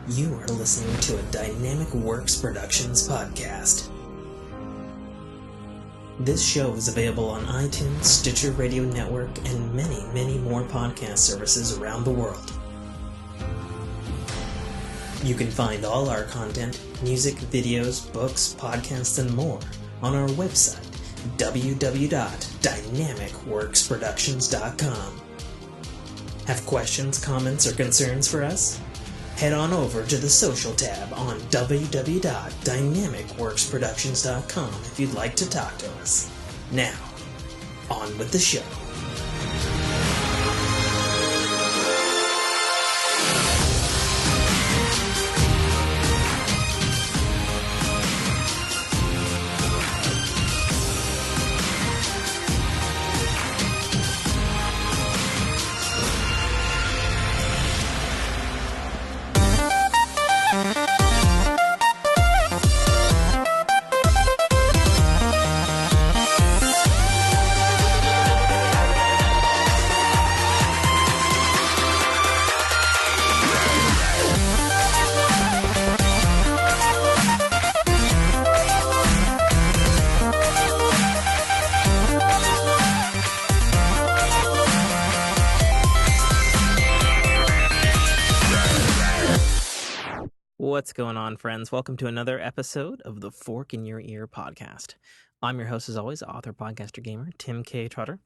You are listening to a Dynamic Works Productions podcast. This show is available on iTunes, Stitcher Radio Network, and many, many more podcast services around the world. You can find all our content, music, videos, books, podcasts, and more on our website, www.dynamicworksproductions.com. Have questions, comments, or concerns for us? Head on over to the social tab on www.dynamicworksproductions.com if you'd like to talk to us. Now, on with the show. What's going on, friends? Welcome to another episode of the Fork in Your Ear podcast. I'm your host, as always, author, podcaster, gamer, Tim K. Trotter.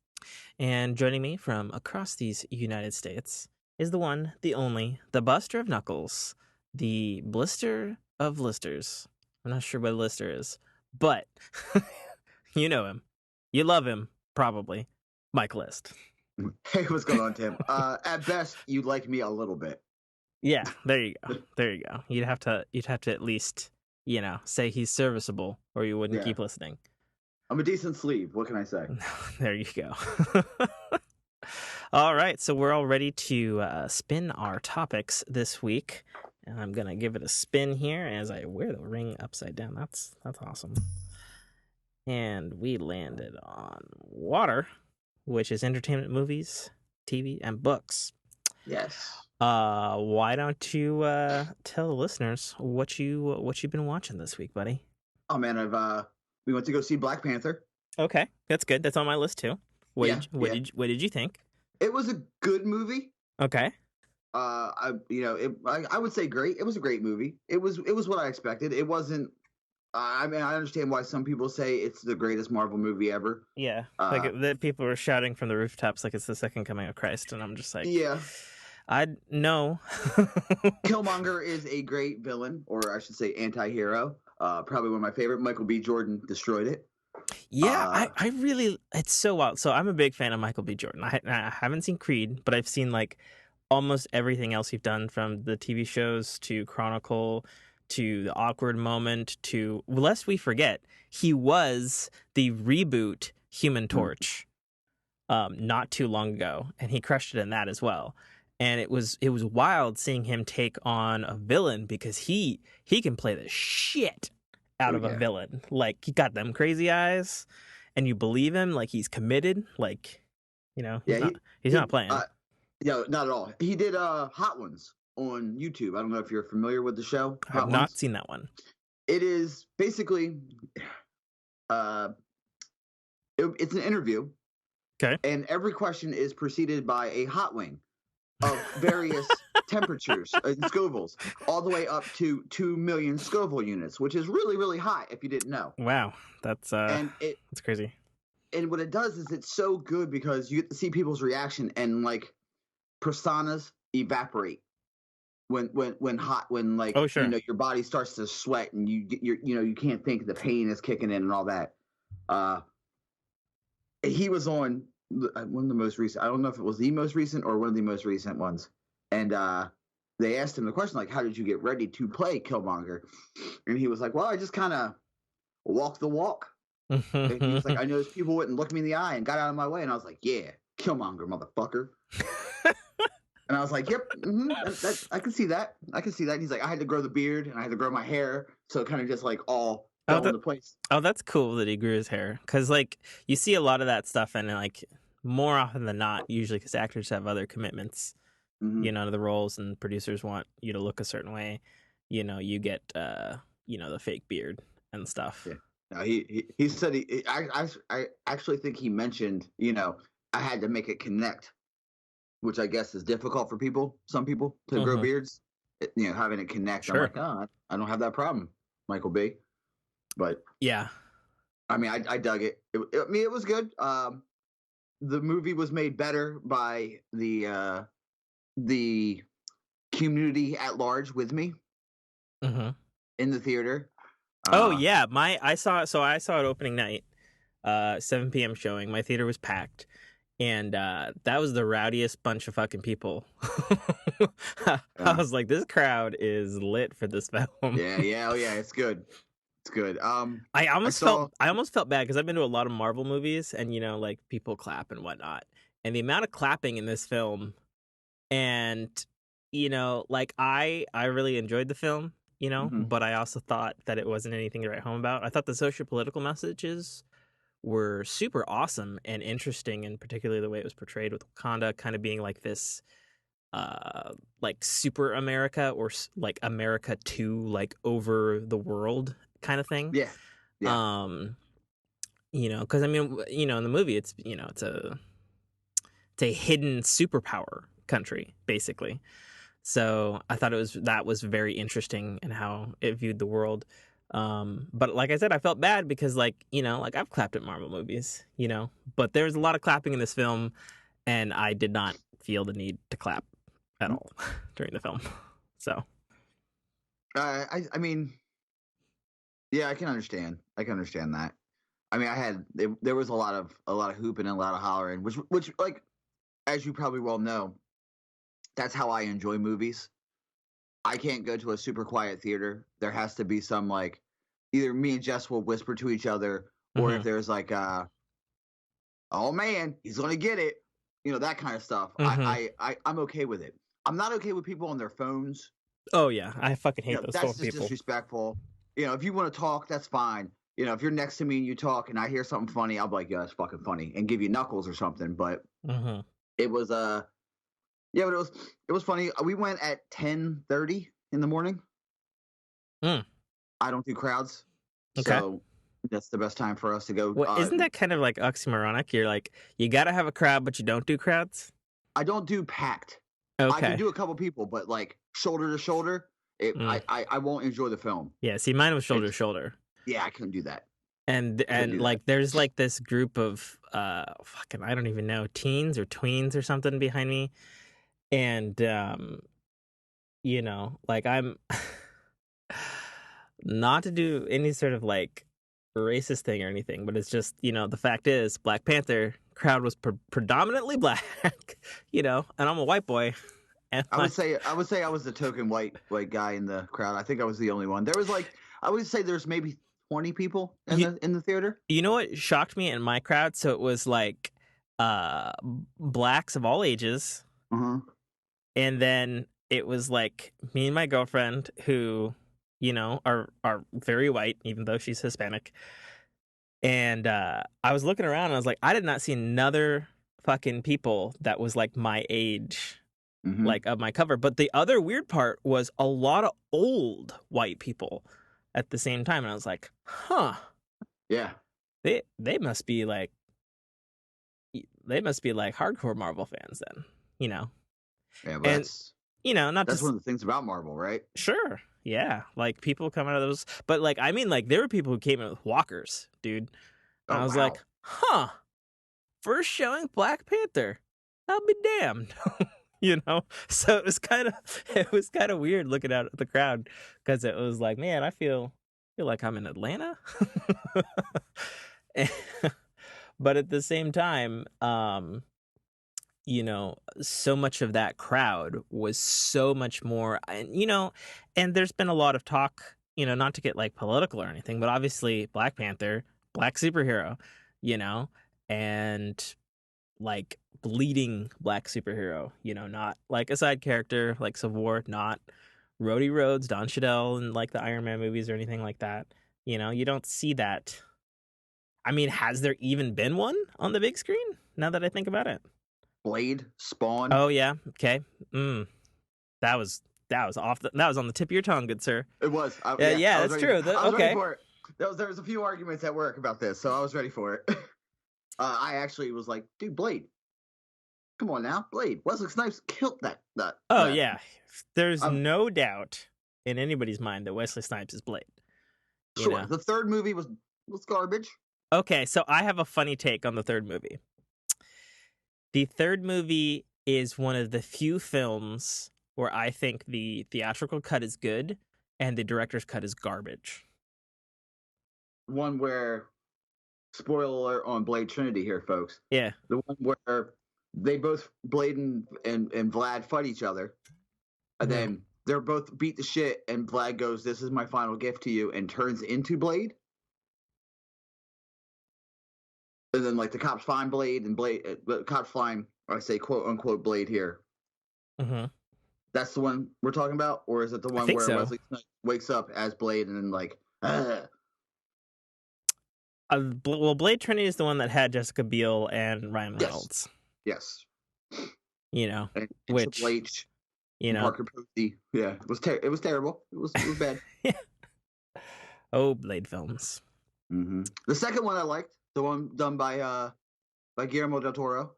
And joining me from across these United States is the one, the only, the buster of knuckles, the blister of listers. I'm not sure what a lister is, but you know him. You love him, probably. Mike List. Hey, what's going on, Tim? At best, you like me a little bit. Yeah, there you go. There you go. You'd have to at least, say he's serviceable, or you wouldn't keep listening. I'm a decent sleeve. What can I say? There you go. All right, so we're all ready to spin our topics this week, and I'm gonna give it a spin here as I wear the ring upside down. That's awesome. And we landed on water, which is entertainment, movies, TV, and books. Yes. Why don't you tell the listeners what you've been watching this week, buddy? Oh man, we went to go see Black Panther. Okay, that's good. That's on my list too. What did you think? It was a good movie. Okay. I would say great. It was a great movie. It was what I expected. It wasn't. I mean, I understand why some people say it's the greatest Marvel movie ever. Yeah, the people were shouting from the rooftops like it's the second coming of Christ, and I'm just like, yeah. No. Killmonger is a great villain, or I should say anti-hero. Probably one of my favorite. Michael B. Jordan destroyed it. Yeah, I really, it's so wild. So I'm a big fan of Michael B. Jordan. I haven't seen Creed, but I've seen like almost everything else he's done, from the TV shows to Chronicle to The Awkward Moment to, lest we forget, he was the reboot Human Torch not too long ago, and he crushed it in that as well. And it was wild seeing him take on a villain, because he can play the shit out of a villain. Like, he got them crazy eyes, and you believe him. Like, he's committed. Like, he's not playing. No, not at all. He did Hot Ones on YouTube. I don't know if you're familiar with the show. I have not seen that one. It is basically, it's an interview. Okay. And every question is preceded by a hot wing of various temperatures and Scovilles, all the way up to 2 million Scoville units, which is really, really high if you didn't know. Wow, that's crazy. And what it does is it's so good because you get to see people's reaction, and like personas evaporate when oh, sure. Your body starts to sweat and you can't think, the pain is kicking in and all that. He was on one of the most recent, I don't know if it was the most recent or one of the most recent ones. And they asked him the question, like, how did you get ready to play Killmonger? And he was like, well, I just kind of walked the walk. And he was like, I noticed people wouldn't look me in the eye and got out of my way. And I was like, yeah, Killmonger, motherfucker. And I was like, yep, I can see that. I can see that. And he's like, I had to grow the beard and I had to grow my hair. So it kind of just like all fell into place. Oh, that's cool that he grew his hair. Because, like, you see a lot of that stuff, and, like, more often than not, usually because actors have other commitments, Hmm. the roles, and producers want you to look a certain way, you get the fake beard and stuff. Yeah. No, he said I actually think he mentioned, I had to make it connect, which I guess is difficult for some people to grow Hmm. beards. Having it connect. I'm Sure. like, oh, I don't have that problem, Michael B. But Yeah. I mean, I dug it. I mean, it was good. The movie was made better by the community at large with me Hmm. in the theater. Oh Uh, yeah, I saw it opening night, 7 p.m. showing. My theater was packed, and that was the rowdiest bunch of fucking people. I yeah, was like, this crowd is lit for this film. yeah, oh yeah, it's good. It's good. I I almost felt saw. I almost felt bad because I've been to a lot of Marvel movies, and like people clap and whatnot, and the amount of clapping in this film, and like I really enjoyed the film, Mhm. but I also thought that it wasn't anything to write home about. I thought the social political messages were super awesome and interesting, and particularly the way it was portrayed with Wakanda kind of being like this like super America, or like America 2, like over the world kind of thing. Yeah, yeah. um because I mean, in the movie it's it's a hidden superpower country basically. So I thought that was very interesting in how it viewed the world. But like I said, I felt bad because, like, like I've clapped at Marvel movies, but there's a lot of clapping in this film, and I did not feel the need to clap at Mhm. all during the film. So I mean, yeah, I can understand. I can understand that. I mean, there was a lot of hooping and a lot of hollering, which like as you probably well know, that's how I enjoy movies. I can't go to a super quiet theater. There has to be some like either me and Jess will whisper to each other, or if hmm there's like oh man, he's gonna get it, that kind of stuff. hmm I'm okay with it. I'm not okay with people on their phones. oh yeah, I fucking hate those That's phone just people. disrespectful. If you want to talk, that's fine. If you're next to me and you talk and I hear something funny, I'll be like, yeah, that's fucking funny, and give you knuckles or something. But Hmm. it was yeah, but it was funny. We went at 10:30 in the morning. Mm, I don't do crowds, okay. so that's the best time for us to go. Well, isn't that kind of like oxymoronic? You're like, you gotta have a crowd, but you don't do crowds. I don't do packed. I can Okay. do a couple people, but like shoulder to shoulder, Mm. I won't enjoy the film. Yeah, see, mine was shoulder to It's shoulder. Yeah, I couldn't do that. I couldn't And do that. like there's like this group of fucking, I don't even know, teens or tweens or something behind me. And like I'm not to do any sort of like racist thing or anything, but it's just, the fact is Black Panther crowd was predominantly black, and I'm a white boy. And I would like, say I would say I was the token white guy in the crowd. I think I was the only one. There was like I would say there's maybe 20 people in you, the theater. you know what shocked me in my crowd? So it was like uh blacks of all ages, Uh-huh. and then it was like me and my girlfriend who are very white, even though she's Hispanic. And I was looking around and I was like, I did not see another fucking people that was like my age, Mm-hmm. like of my cover. But the other weird part was a lot of old white people at the same time, and I was like, huh, Yeah. they must be like hardcore Marvel fans then, Yeah, but and that's not that's one just. of the things about Marvel, right? Sure. Yeah. Like people come out of those. But like, I mean, like there were people who came in with walkers, dude. And Oh I was like, wow. huh, first showing Black Panther. I'll be damned. So it was kind of weird looking out at the crowd, because it was like, man, I feel like I'm in Atlanta. But at the same time, so much of that crowd was so much more, and there's been a lot of talk, not to get like political or anything, but obviously Black Panther, black superhero, you know, and like bleeding black superhero, not like a side character like Civil War, not Rhodey Rhodes, Don Cheadle, and like the Iron Man movies or anything like that. You don't see that. I mean, has there even been one on the big screen now that I think about it? Blade, Spawn. Oh yeah. Okay. That was that was on the tip of your tongue, good sir. It was. Yeah, I yeah, was that's ready. true. I was ready Okay. for it. There was a few arguments at work about this, so I was ready for it. I actually was like, dude, Blade. Come on now, Blade. Wesley Snipes killed Oh that. yeah. There's Um, no doubt in anybody's mind that Wesley Snipes is Blade. You sure. know. The third movie was garbage. Okay, so I have a funny take on the third movie. The third movie is one of the few films where I think the theatrical cut is good and the director's cut is garbage. One where, spoiler alert on Blade Trinity here, folks. Yeah. The one where they both, Blade and Vlad, fight each other, and Mhm. then they're both beat the shit, and Vlad goes, "This is my final gift to you," and turns into Blade. And then, like, the cops find Blade, and cops find, I say, quote unquote, Blade here. Mhm. That's the one we're talking about, or is it the I one think where so. Wesley Snipes wakes up as Blade and then like, Well, Blade Trinity is the one that had Jessica Biel and Ryan yes, Reynolds. yes, You know, and Triple which H you and know. Parker Posey. Yeah, it was terrible. It was bad. Yeah. Oh, Blade films. The second one I liked, the one done by Guillermo del Toro.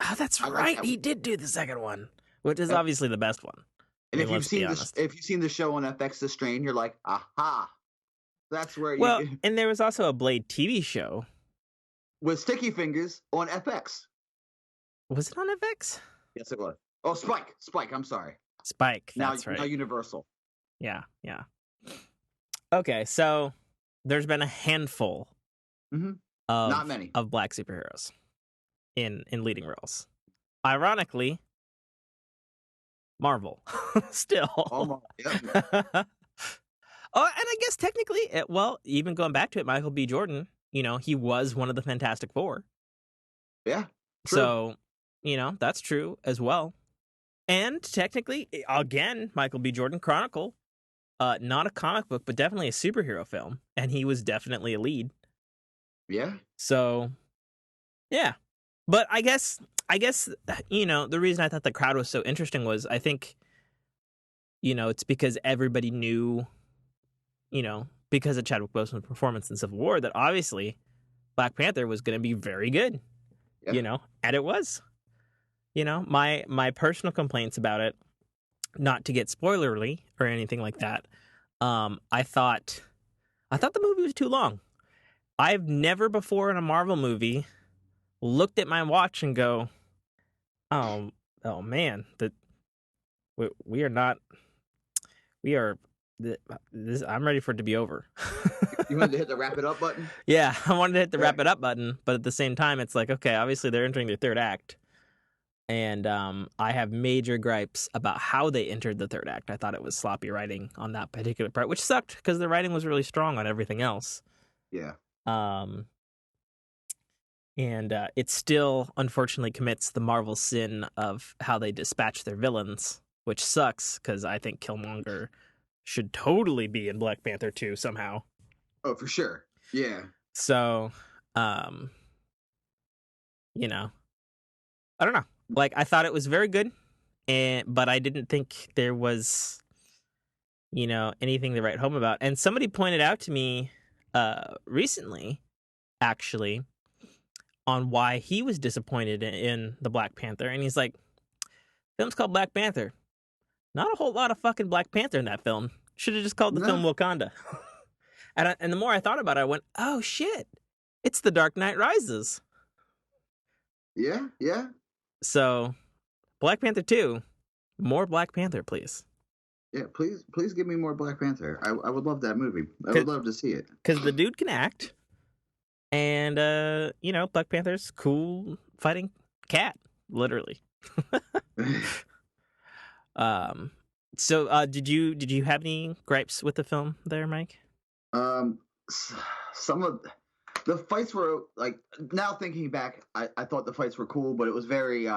Oh, that's I like right. that He one. did do the second one, which is Yep. obviously the best one. I And mean, let's be honest. if you've seen the show on FX The Strain, you're like, aha, that's where you Well, get and there was also a Blade TV show. with Sticky Fingers on FX. Was it on FX? Yes, it was. Oh, Spike. I'm sorry. Spike. Now That's right. Universal. Yeah, yeah. Okay, so there's been a handful Not many. of black superheroes in leading roles. Ironically, Marvel still. Yep. Oh, and I guess technically, well, even going back to it, Michael B. Jordan, he was one of the Fantastic Four. Yeah. True. So, that's true as well. And technically, again, Michael B. Jordan Chronicle, not a comic book, but definitely a superhero film, and he was definitely a lead. Yeah. So, yeah. But I guess the reason I thought the crowd was so interesting was I think it's because everybody knew, because of Chadwick Boseman's performance in Civil War, that obviously Black Panther was going to be very good. Yeah. And it was. My personal complaints about it, not to get spoilerly or anything like that. I thought the movie was too long. I've never before in a Marvel movie looked at my watch and go, oh man, that we are not. We are. This. I'm ready for it to be over. You wanted to hit the wrap it up button? Yeah, I wanted to hit the wrap it up button, but at the same time, it's like, okay, obviously they're entering their third act. And I have major gripes about how they entered the third act. I thought it was sloppy writing on that particular part, which sucked because the writing was really strong on everything else. Yeah. And it still, unfortunately, commits the Marvel sin of how they dispatch their villains, which sucks because I think Killmonger should totally be in Black Panther 2 somehow. Oh, for sure. Yeah. So, I don't know. Like, I thought it was very good, but I didn't think there was, anything to write home about. And somebody pointed out to me recently, actually, on why he was disappointed in the Black Panther. And he's like, film's called Black Panther. Not a whole lot of fucking Black Panther in that film. Should have just called the film Wakanda. And the more I thought about it, I went, oh, shit. It's The Dark Knight Rises. Yeah, yeah. So, Black Panther 2, more Black Panther, please. Yeah, please give me more Black Panther. I would love that movie. I would love to see it. Because the dude can act. And, Black Panther's cool fighting cat, literally. So, did you have any gripes with the film there, Mike? Some of the fights were like, now thinking back, I thought the fights were cool, but it was very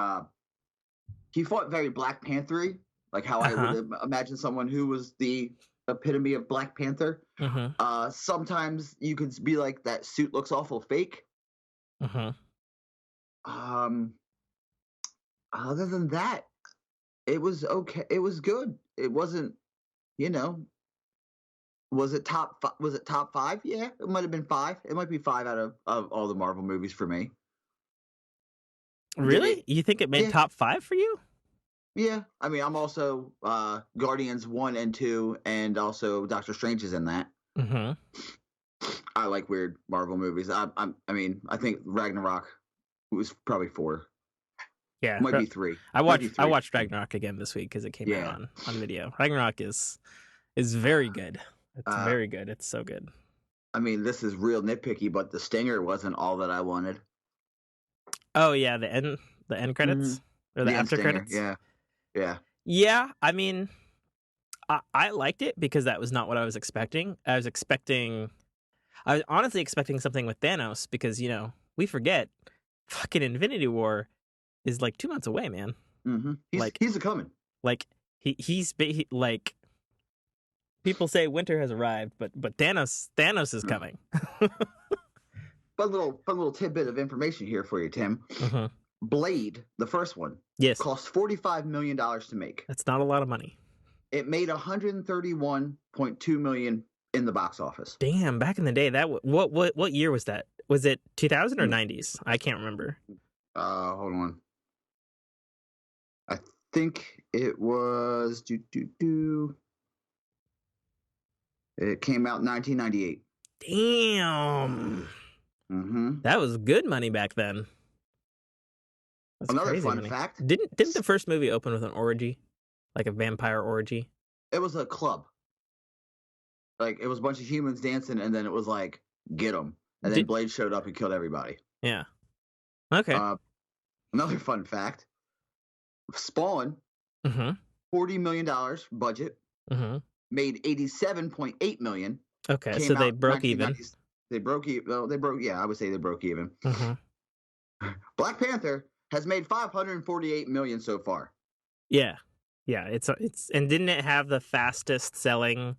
he fought very Black Panther-y, like how I would imagine someone who was the epitome of Black Panther. Sometimes you could be like, that suit looks awful fake. other than that, it was okay. It was good. It wasn't, you know, was it top 5? Yeah, it might have been 5. It might be 5 out of all the Marvel movies for me. Did it? Really? You think it made Yeah, top 5 for you? yeah. I mean, I'm also Guardians 1 and 2, and also Doctor Strange is in that. Mm-hmm. I like weird Marvel movies. I mean, I think Ragnarok was probably 4. Yeah, Might be 3. I Might be watched I 3. watched Ragnarok again this week because it came out Yeah. on video. Ragnarok is very good. It's Uh, very good. It's so good. I mean, this is real nitpicky, but the stinger wasn't all that I wanted. Oh yeah, the end Hmm. credits or the The end after stinger. credits. Yeah. Yeah. Yeah, I mean, I liked it because that was not what I was expecting. I was honestly expecting something with Thanos because we forget fucking Infinity War is like 2 months away, man. Like He's a coming. like like people say winter has arrived, but Thanos is coming. Fun little tidbit of information here for you, Tim. Mhm. Blade, the first one, Yes, cost $45 million to make. that's not a lot of money. It made 131.2 million in the box office. Damn, back in the day, what year was that? Was it 2000 or Hmm. 90s? I can't remember. Hold on. I think it was It came out in 1998. Damn, Mm-hmm. that was good money back then. That's Another crazy fun money. fact: Didn't the first movie open with an orgy, like a vampire orgy? it was a club. Like it was a bunch of humans dancing, and then it was like get them, and then Did Blade showed up and killed everybody. yeah. Okay. Uh, Another fun fact: Spawn, Mm-hmm. $40 million budget, Mm-hmm. made 87.8 million. Okay, so Came they out broke even. 1990s. They broke even. Well, they broke. Yeah, I would say they broke even. Mm-hmm. Black Panther has made 548 million so far. Yeah. Yeah, it's and didn't it have the fastest selling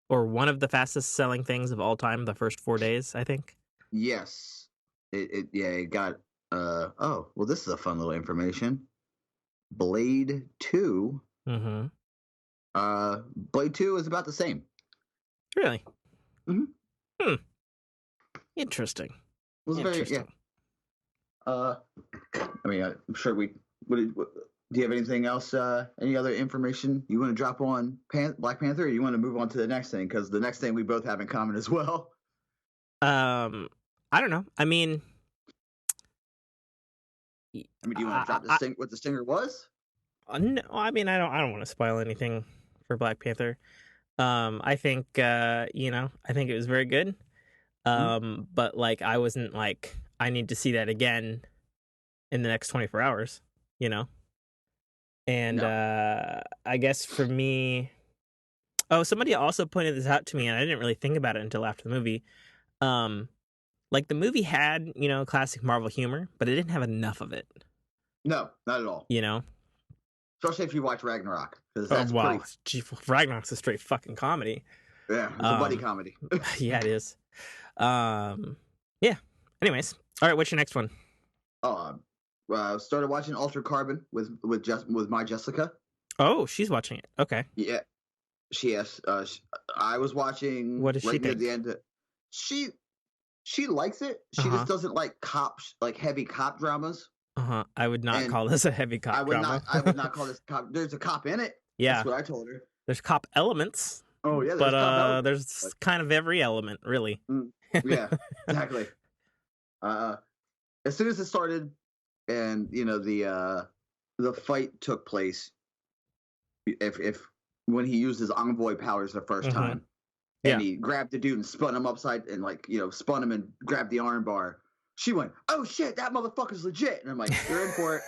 or one of the fastest selling things of all time the first 4 days, I think? Yes, it got. Oh, well, this is a fun little information. Blade 2. Mm-hmm. Blade 2 is about the same. Really? Mhm. Hmm. Interesting. It was very, yeah. Interesting. I mean, I'm sure what, do you have anything else? Any other information you want to drop on Black Panther, or you want to move on to the next thing? Because the next thing we both have in common as well. I don't know. I mean, I mean, do you want to drop what the stinger was? no, I mean, I don't want to spoil anything for Black Panther. I think I think it was very good. But like I wasn't like I need to see that again in the next 24 hours, you know. And No. I guess for me, oh, somebody also pointed this out to me, and I didn't really think about it until after the movie. Um, like the movie had, classic Marvel humor, but it didn't have enough of it. No, not at all. You know? Especially if you watch Ragnarok, because Oh that's wow, pretty. gee, Ragnarok's a straight fucking comedy. Yeah, it's a buddy comedy. Yeah, it is. Yeah. Anyways, all right. What's your next one? Started watching Altered Carbon with my Jessica. Oh, she's watching it. Okay. Yeah, she has. I was watching What does she right near think? the end. She she likes it. Uh She huh. just doesn't like like heavy cop dramas. Uh huh. I would not And call this a heavy cop drama. I would not call this cop. There's a cop in it. That's Yeah, what I told her. there's cop elements, Oh yeah, but there's cop elements. there's kind of every element, really. Yeah, exactly. Uh, as soon as it started, and the fight took place, if when he used his envoy powers the first Hmm. time, and Yeah. he grabbed the dude and spun him upside and spun him and grabbed the arm bar. She went, "Oh shit, that motherfucker's legit," and I'm like, "You're in for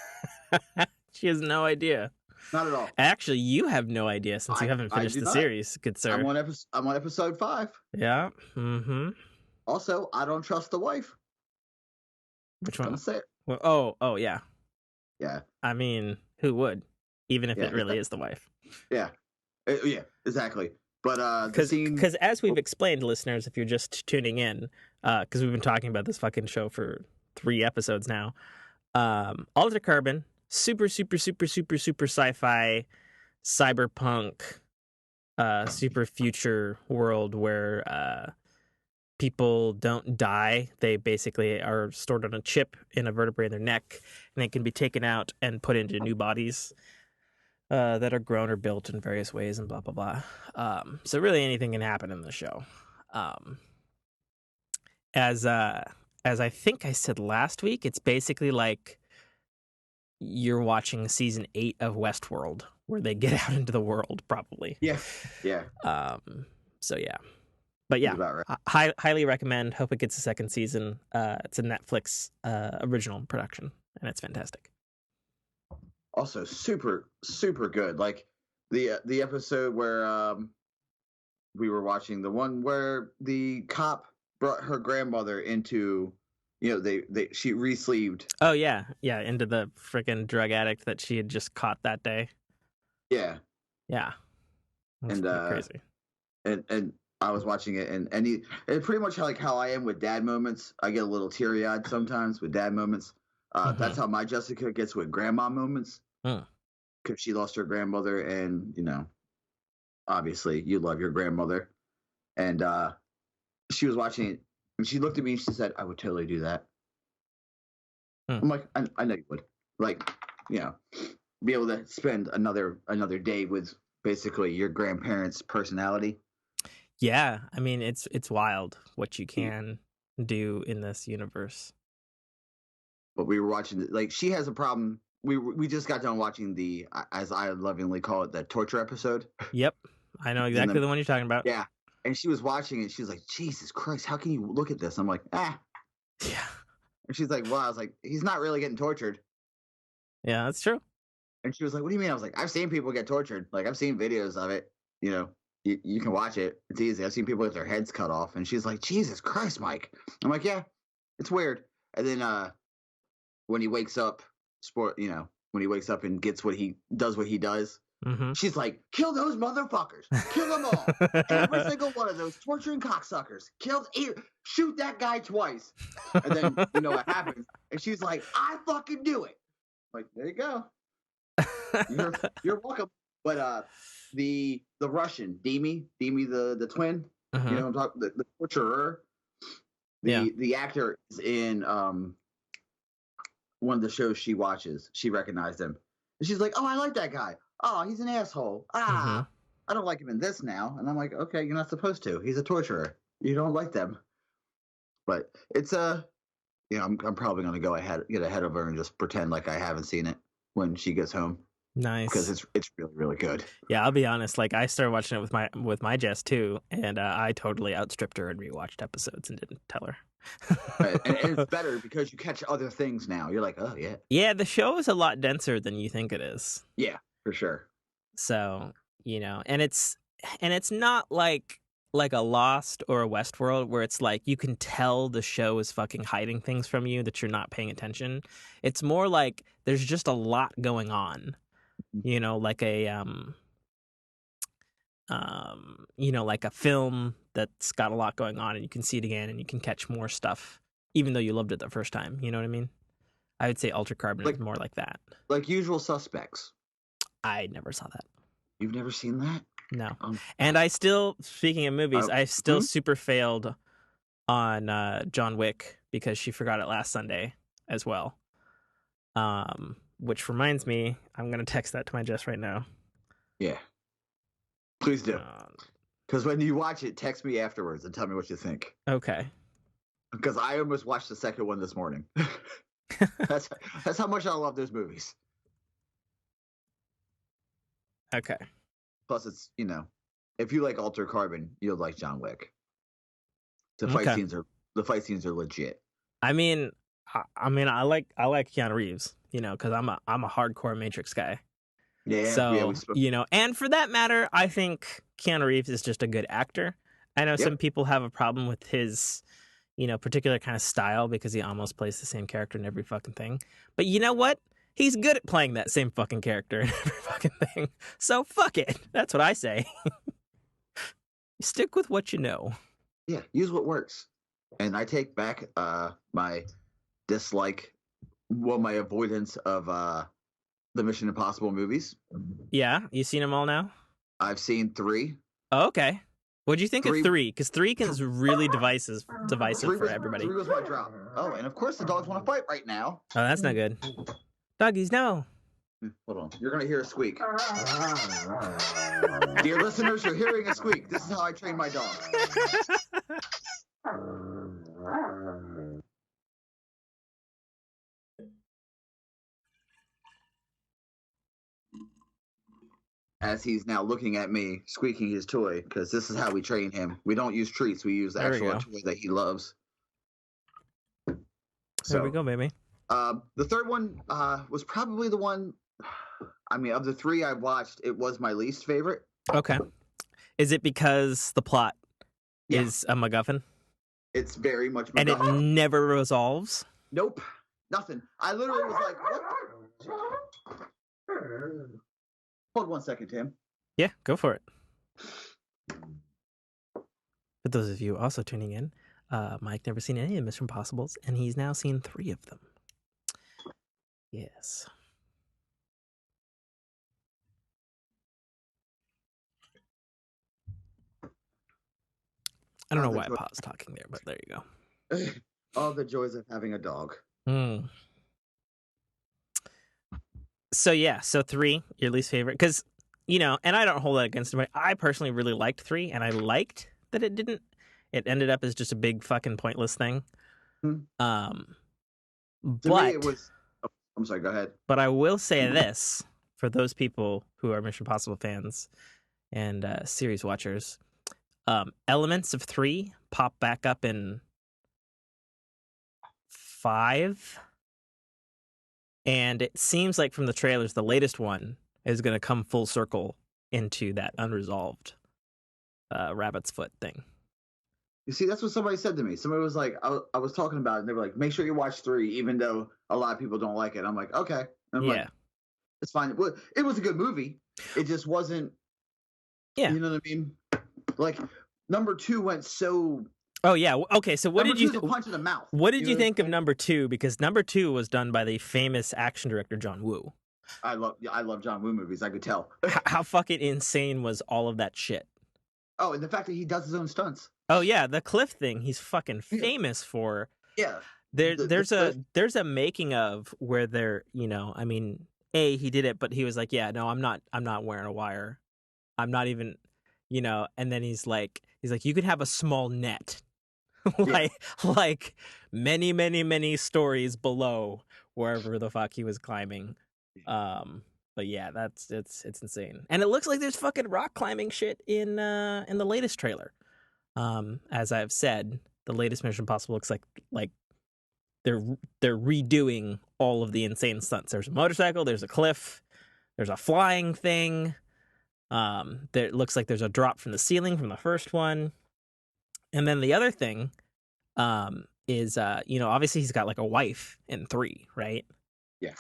it." She has no idea. Not at all. Actually, you have no idea since you haven't I finished do the not. series, good sir. I'm on episode 5. Yeah. Mm-hmm. Also, I don't trust the wife. Which Gonna one? say it. Well, oh, yeah. Yeah, I mean, who would? Even if yeah, it really is the wife. yeah, yeah, exactly. But the Because scene. as we've explained, listeners, if you're just tuning in, because we've been talking about this fucking show for 3 episodes now, Altered Carbon super, super, super, super, super sci-fi, cyberpunk, super future world where people don't die. They basically are stored on a chip in a vertebrae in their neck, and they can be taken out and put into new bodies that are grown or built in various ways, and blah blah blah. So really, anything can happen in the show. Um, as uh, as I think I said last week, it's basically like you're watching season 8 of Westworld, where they get out into the world, probably. Yeah, yeah, So yeah. But he's yeah, about right. highly recommend. Hope it gets a second season. It's a Netflix original production, and it's fantastic. Also, super super good. Like the episode where we were watching, the one where the cop brought her grandmother into, she re-sleeved. Oh yeah, yeah, into the freaking drug addict that she had just caught that day. Yeah, Yeah, that's and pretty crazy. and I was watching it, and pretty much like how I am with dad moments. I get a little teary eyed sometimes with dad moments. That's how my Jessica gets with grandma moments, Mm. because she lost her grandmother, and obviously you love your grandmother, and she was watching it, and she looked at me and she said, "I would totally do that." Mm. I'm like, I know you would, like, be able to spend another day with basically your grandparents' personality. Yeah, I mean it's wild what you can do in this universe. But we were watching it, like, she has a problem. We just got done watching the, as I lovingly call it, the torture episode. Yep, I know And exactly the one you're talking about. yeah, and she was watching it. She's like, Jesus Christ, how can you look at this? I'm like, ah. Yeah, And she's like, well, I was like, he's not really getting tortured. yeah, that's true. And she was like, what do you mean? I was like, I've seen people get tortured. Like, I've seen videos of it. You can watch it. It's easy. I've seen people get their heads cut off. And she's like, Jesus Christ, Mike. I'm like, yeah, it's weird. And then when he wakes up, when he wakes up and gets what he does, Mm-hmm. she's like, kill those motherfuckers. Kill them all. Every single one of those torturing cocksuckers. Shoot that guy twice. And then you know what happens. And she's like, I fucking do it. I'm like, there you go. You're welcome. But the Russian, Demi the twin, Uh-huh. I'm talking, the torturer, the actor is in one of the shows she watches. She recognized him. And she's like, oh, I like that guy. Oh, he's an asshole. Mm-hmm. I don't like him in this now. And I'm like, okay, you're not supposed to. He's a torturer. You don't like them. But it's I'm probably gonna get ahead of her and just pretend like I haven't seen it when she gets home. Nice. Because it's really, really good. Yeah, I'll be honest. Like, I started watching it with my Jess too, and I totally outstripped her and rewatched episodes and didn't tell her. Right. And it's better because you catch other things now. You're like, oh yeah, yeah. The show is a lot denser than you think it is. yeah, for sure. So and it's not like a Lost or a Westworld where it's like you can tell the show is fucking hiding things from you that you're not paying attention. It's more like there's just a lot going on. Like a like a film that's got a lot going on, and you can see it again and you can catch more stuff even though you loved it the first time. You know what I mean? I would say Altered Carbon is more like that. Like Usual Suspects. I never saw that. You've never seen that? No. And I still, speaking of movies, I still hmm? super failed on John Wick because she forgot it last Sunday as well. Which reminds me, I'm going to text that to my Jess right now. Yeah. Please do. Because when you watch it, text me afterwards and tell me what you think. Okay. Because I almost watched the second one this morning. That's how much I love those movies. Okay. Plus, it's, if you like Altered Carbon, you'll like John Wick. The fight scenes are legit. I mean, I like Keanu Reeves, because I'm a hardcore Matrix guy. Yeah. So, and for that matter, I think Keanu Reeves is just a good actor. I know some people have a problem with his, particular kind of style because he almost plays the same character in every fucking thing. But you know what? He's good at playing that same fucking character in every fucking thing. So fuck it. That's what I say. Stick with what you know. Yeah, use what works. And I take back my dislike, my avoidance of the Mission Impossible movies. Yeah, you seen them all now? I've seen 3. Oh, okay. What'd you think of 3 3? Because 3 is really divisive for everybody. 3 was my drop. Oh, and of course the dogs want to fight right now. Oh, that's not good. Doggies, no. Hold on. You're going to hear a squeak. Dear listeners, you're hearing a squeak. This is how I train my dog. As he's now looking at me, squeaking his toy, because this is how we train him. We don't use treats. We use the actual toy that he loves. There we go, baby. The third one was probably the one, I mean, of the 3 I watched, it was my least favorite. Okay. Is it because the plot is a MacGuffin? It's very much MacGuffin. And it never resolves? Nope. Nothing. I literally was like, what? Hold 1 second, Tim. Yeah, go for it. For those of you also tuning in, Mike never seen any of Mission Impossibles, and he's now seen 3 of them. Yes. I don't know why I paused talking there, but there you go. All the joys of having a dog. So yeah, so 3, your least favorite, because and I don't hold that against anybody. I personally really liked 3, and I liked that it didn't. It ended up as just a big fucking pointless thing. To but me it was. Oh, I'm sorry. Go ahead. But I will say this for those people who are Mission Impossible fans and series watchers: elements of 3 pop back up in 5. And it seems like from the trailers, the latest one is going to come full circle into that unresolved rabbit's foot thing. You see, that's what somebody said to me. Somebody was like, I was talking about it, and they were like, make sure you watch 3, even though a lot of people don't like it. I'm like, okay. I'm like, it's fine. It was a good movie. It just wasn't, you know what I mean? Like, number 2 went so... Oh yeah. Okay. So what did you think? Punch in the mouth. What did you think of number 2? Because number 2 was done by the famous action director John Woo. I love John Woo movies. I could tell. How fucking insane was all of that shit? Oh, and the fact that he does his own stunts. Oh yeah, the cliff thing. He's fucking famous for. Yeah. There's a making of where they're I mean he did it, but he was like, yeah, no, I'm not wearing a wire. I'm not even and then he's like you could have a small net. like many stories below wherever the fuck he was climbing. But yeah, it's insane. And it looks like there's fucking rock climbing shit in the latest trailer. As I've said, the latest Mission Impossible looks like they're redoing all of the insane stunts. There's a motorcycle, there's a cliff, there's a flying thing. There looks like there's a drop from the ceiling from the first one. And then the other thing is, obviously he's got like a wife in 3, right? Yeah.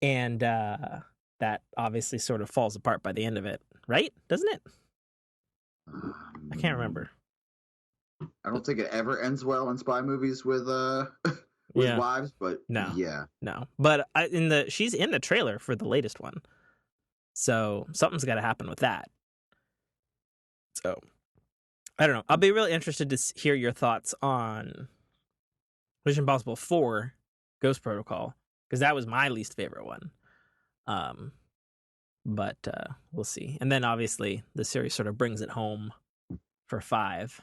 And that obviously sort of falls apart by the end of it, right? Doesn't it? I can't remember. I don't think it ever ends well in spy movies with wives, but no. But she's in the trailer for the latest one, so something's got to happen with that. So. I don't know. I'll be really interested to hear your thoughts on Mission Impossible 4 Ghost Protocol, because that was my least favorite one. But we'll see. And then obviously the series sort of brings it home for 5.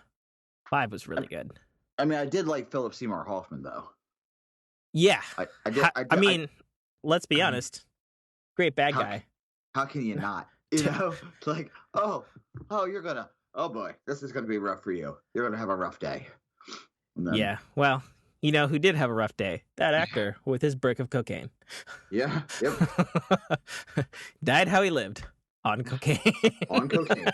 5 was really good. I mean, I did like Philip Seymour Hoffman though. Yeah. I did. I mean, let's be honest. Great bad guy. How can you not? Like, oh, you're gonna. Oh boy, this is going to be rough for you. You're going to have a rough day. Then... Yeah, well, who did have a rough day? That actor with his brick of cocaine. Yeah, yep. Died how he lived, on cocaine. On cocaine.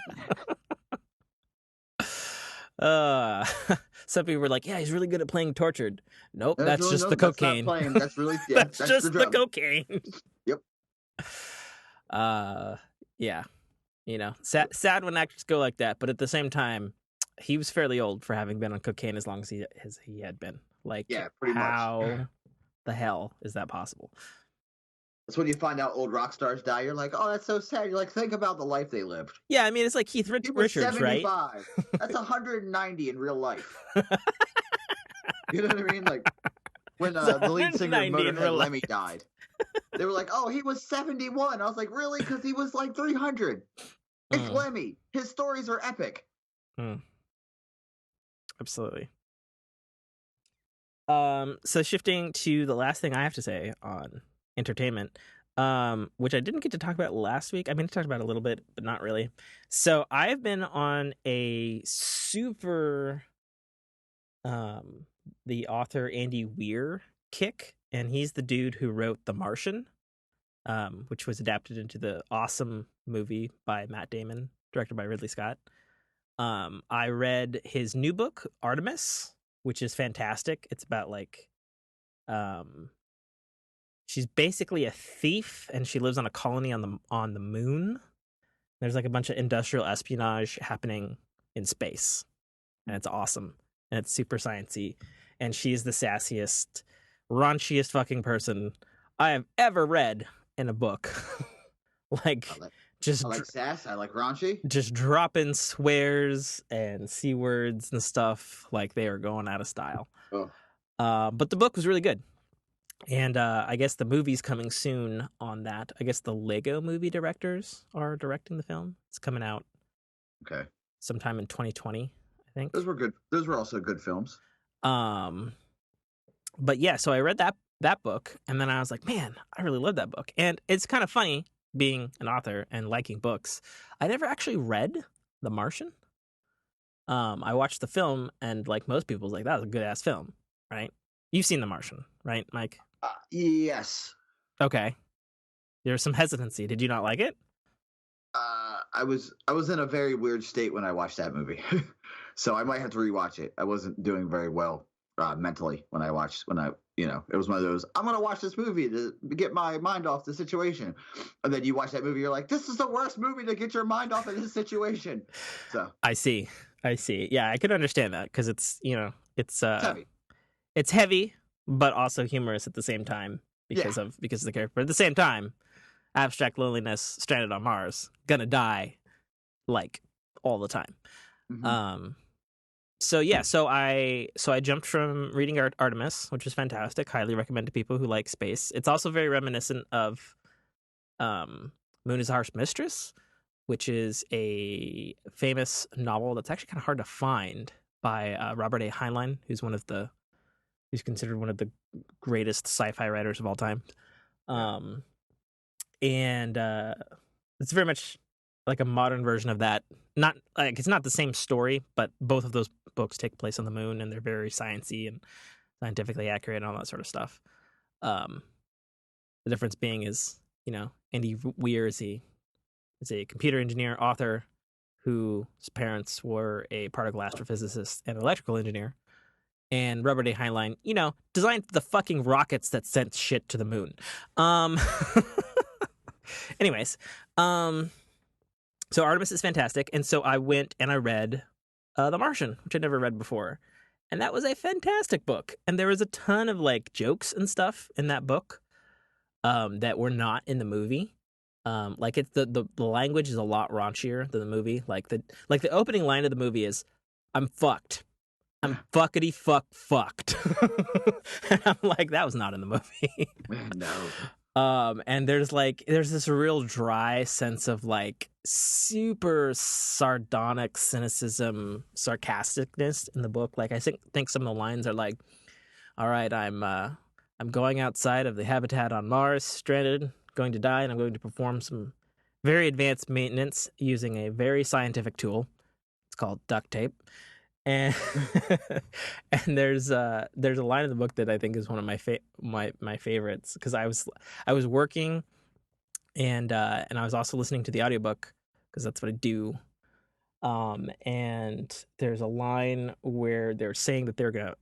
Some people were like, yeah, he's really good at playing tortured. Nope, that's just the cocaine. That's not playing. That's really, that's just the cocaine. Yep. Yeah. Sad when actors go like that, but at the same time, he was fairly old for having been on cocaine as long as he had been. Like, yeah, pretty how much. the hell is that possible? That's when you find out old rock stars die. You're like, oh, that's so sad. You're like, think about the life they lived. Yeah, I mean, it's like Keith He was Richards, right? 75. That's 190 in real life. You know what I mean? Like when It's the lead singer of 190 in Motorhead, real Lemmy, life. died. They were like, oh, he was 71. I was like, really? Because he was like 300. It's Lemmy. His stories are epic. Absolutely. So shifting to the last thing I have to say on entertainment, which I didn't get to talk about last week. I mean, I talked about it a little bit, but not really. So I've been on a super the author Andy Weir kick, and he's the dude who wrote The Martian, which was adapted into the awesome movie by Matt Damon, directed by Ridley Scott. I read his new book, Artemis, which is fantastic. It's about like she's basically a thief and she lives on a colony on the moon. There's like a bunch of industrial espionage happening in space. And it's awesome. And it's super sciencey. And she's the sassiest, raunchiest fucking person I have ever read in a book. Like just I like sass. I like raunchy. Just dropping swears and c words and stuff like they are going out of style. Oh. But the book was really good, and I guess the movie's coming soon on that. I guess the Lego Movie directors are directing the film. It's coming out sometime in 2020, I think. Those were good. Those were also good films. But yeah, so I read that book, and then I was like, man, I really love that book, and it's kind of funny. Being an author and liking books, I never actually read The Martian. I watched the film, and like most people, was like, that was a good ass film, right? You've seen The Martian, right, Mike? Yes. Okay. There was some hesitancy. Did you not like it? I was in a very weird state when I watched that movie, so I might have to rewatch it. I wasn't doing very well mentally when I it was one of those, I'm going to watch this movie to get my mind off the situation. And then you watch that movie, you're like, this is the worst movie to get your mind off of this situation. So I see. Yeah, I could understand that because it's heavy. It's heavy, but also humorous at the same time because of the character. But at the same time, abstract loneliness, stranded on Mars, gonna die like all the time. Mm-hmm. So I jumped from reading Artemis, which was fantastic. Highly recommend to people who like space. It's also very reminiscent of Moon is a Harsh Mistress, which is a famous novel that's actually kind of hard to find by Robert A. Heinlein, who's considered one of the greatest sci-fi writers of all time. And it's very much like a modern version of that. Not like it's not the same story, but both of those books take place on the moon, and they're very sciencey and scientifically accurate and all that sort of stuff. The difference being is, Andy Weir is a computer engineer, author, whose parents were a particle astrophysicist and electrical engineer. And Robert A. Heinlein, designed the fucking rockets that sent shit to the moon. Anyways, so Artemis is fantastic, and so I went and I read The Martian, which I'd never read before, and that was a fantastic book. And there was a ton of like jokes and stuff in that book that were not in the movie. Like it's the language is a lot raunchier than the movie. Like the opening line of the movie is, "I'm fucked. I'm fuckity fucked." And I'm like, that was not in the movie. No. And there's this real dry sense of like super sardonic cynicism, sarcasticness in the book. Like I think some of the lines are like, all right, I'm going outside of the habitat on Mars, stranded, going to die, and I'm going to perform some very advanced maintenance using a very scientific tool. It's called duct tape. And and there's a line in the book that I think is one of my favorites, because I was working and I was also listening to the audiobook because that's what I do. And there's a line where they're saying that they're gonna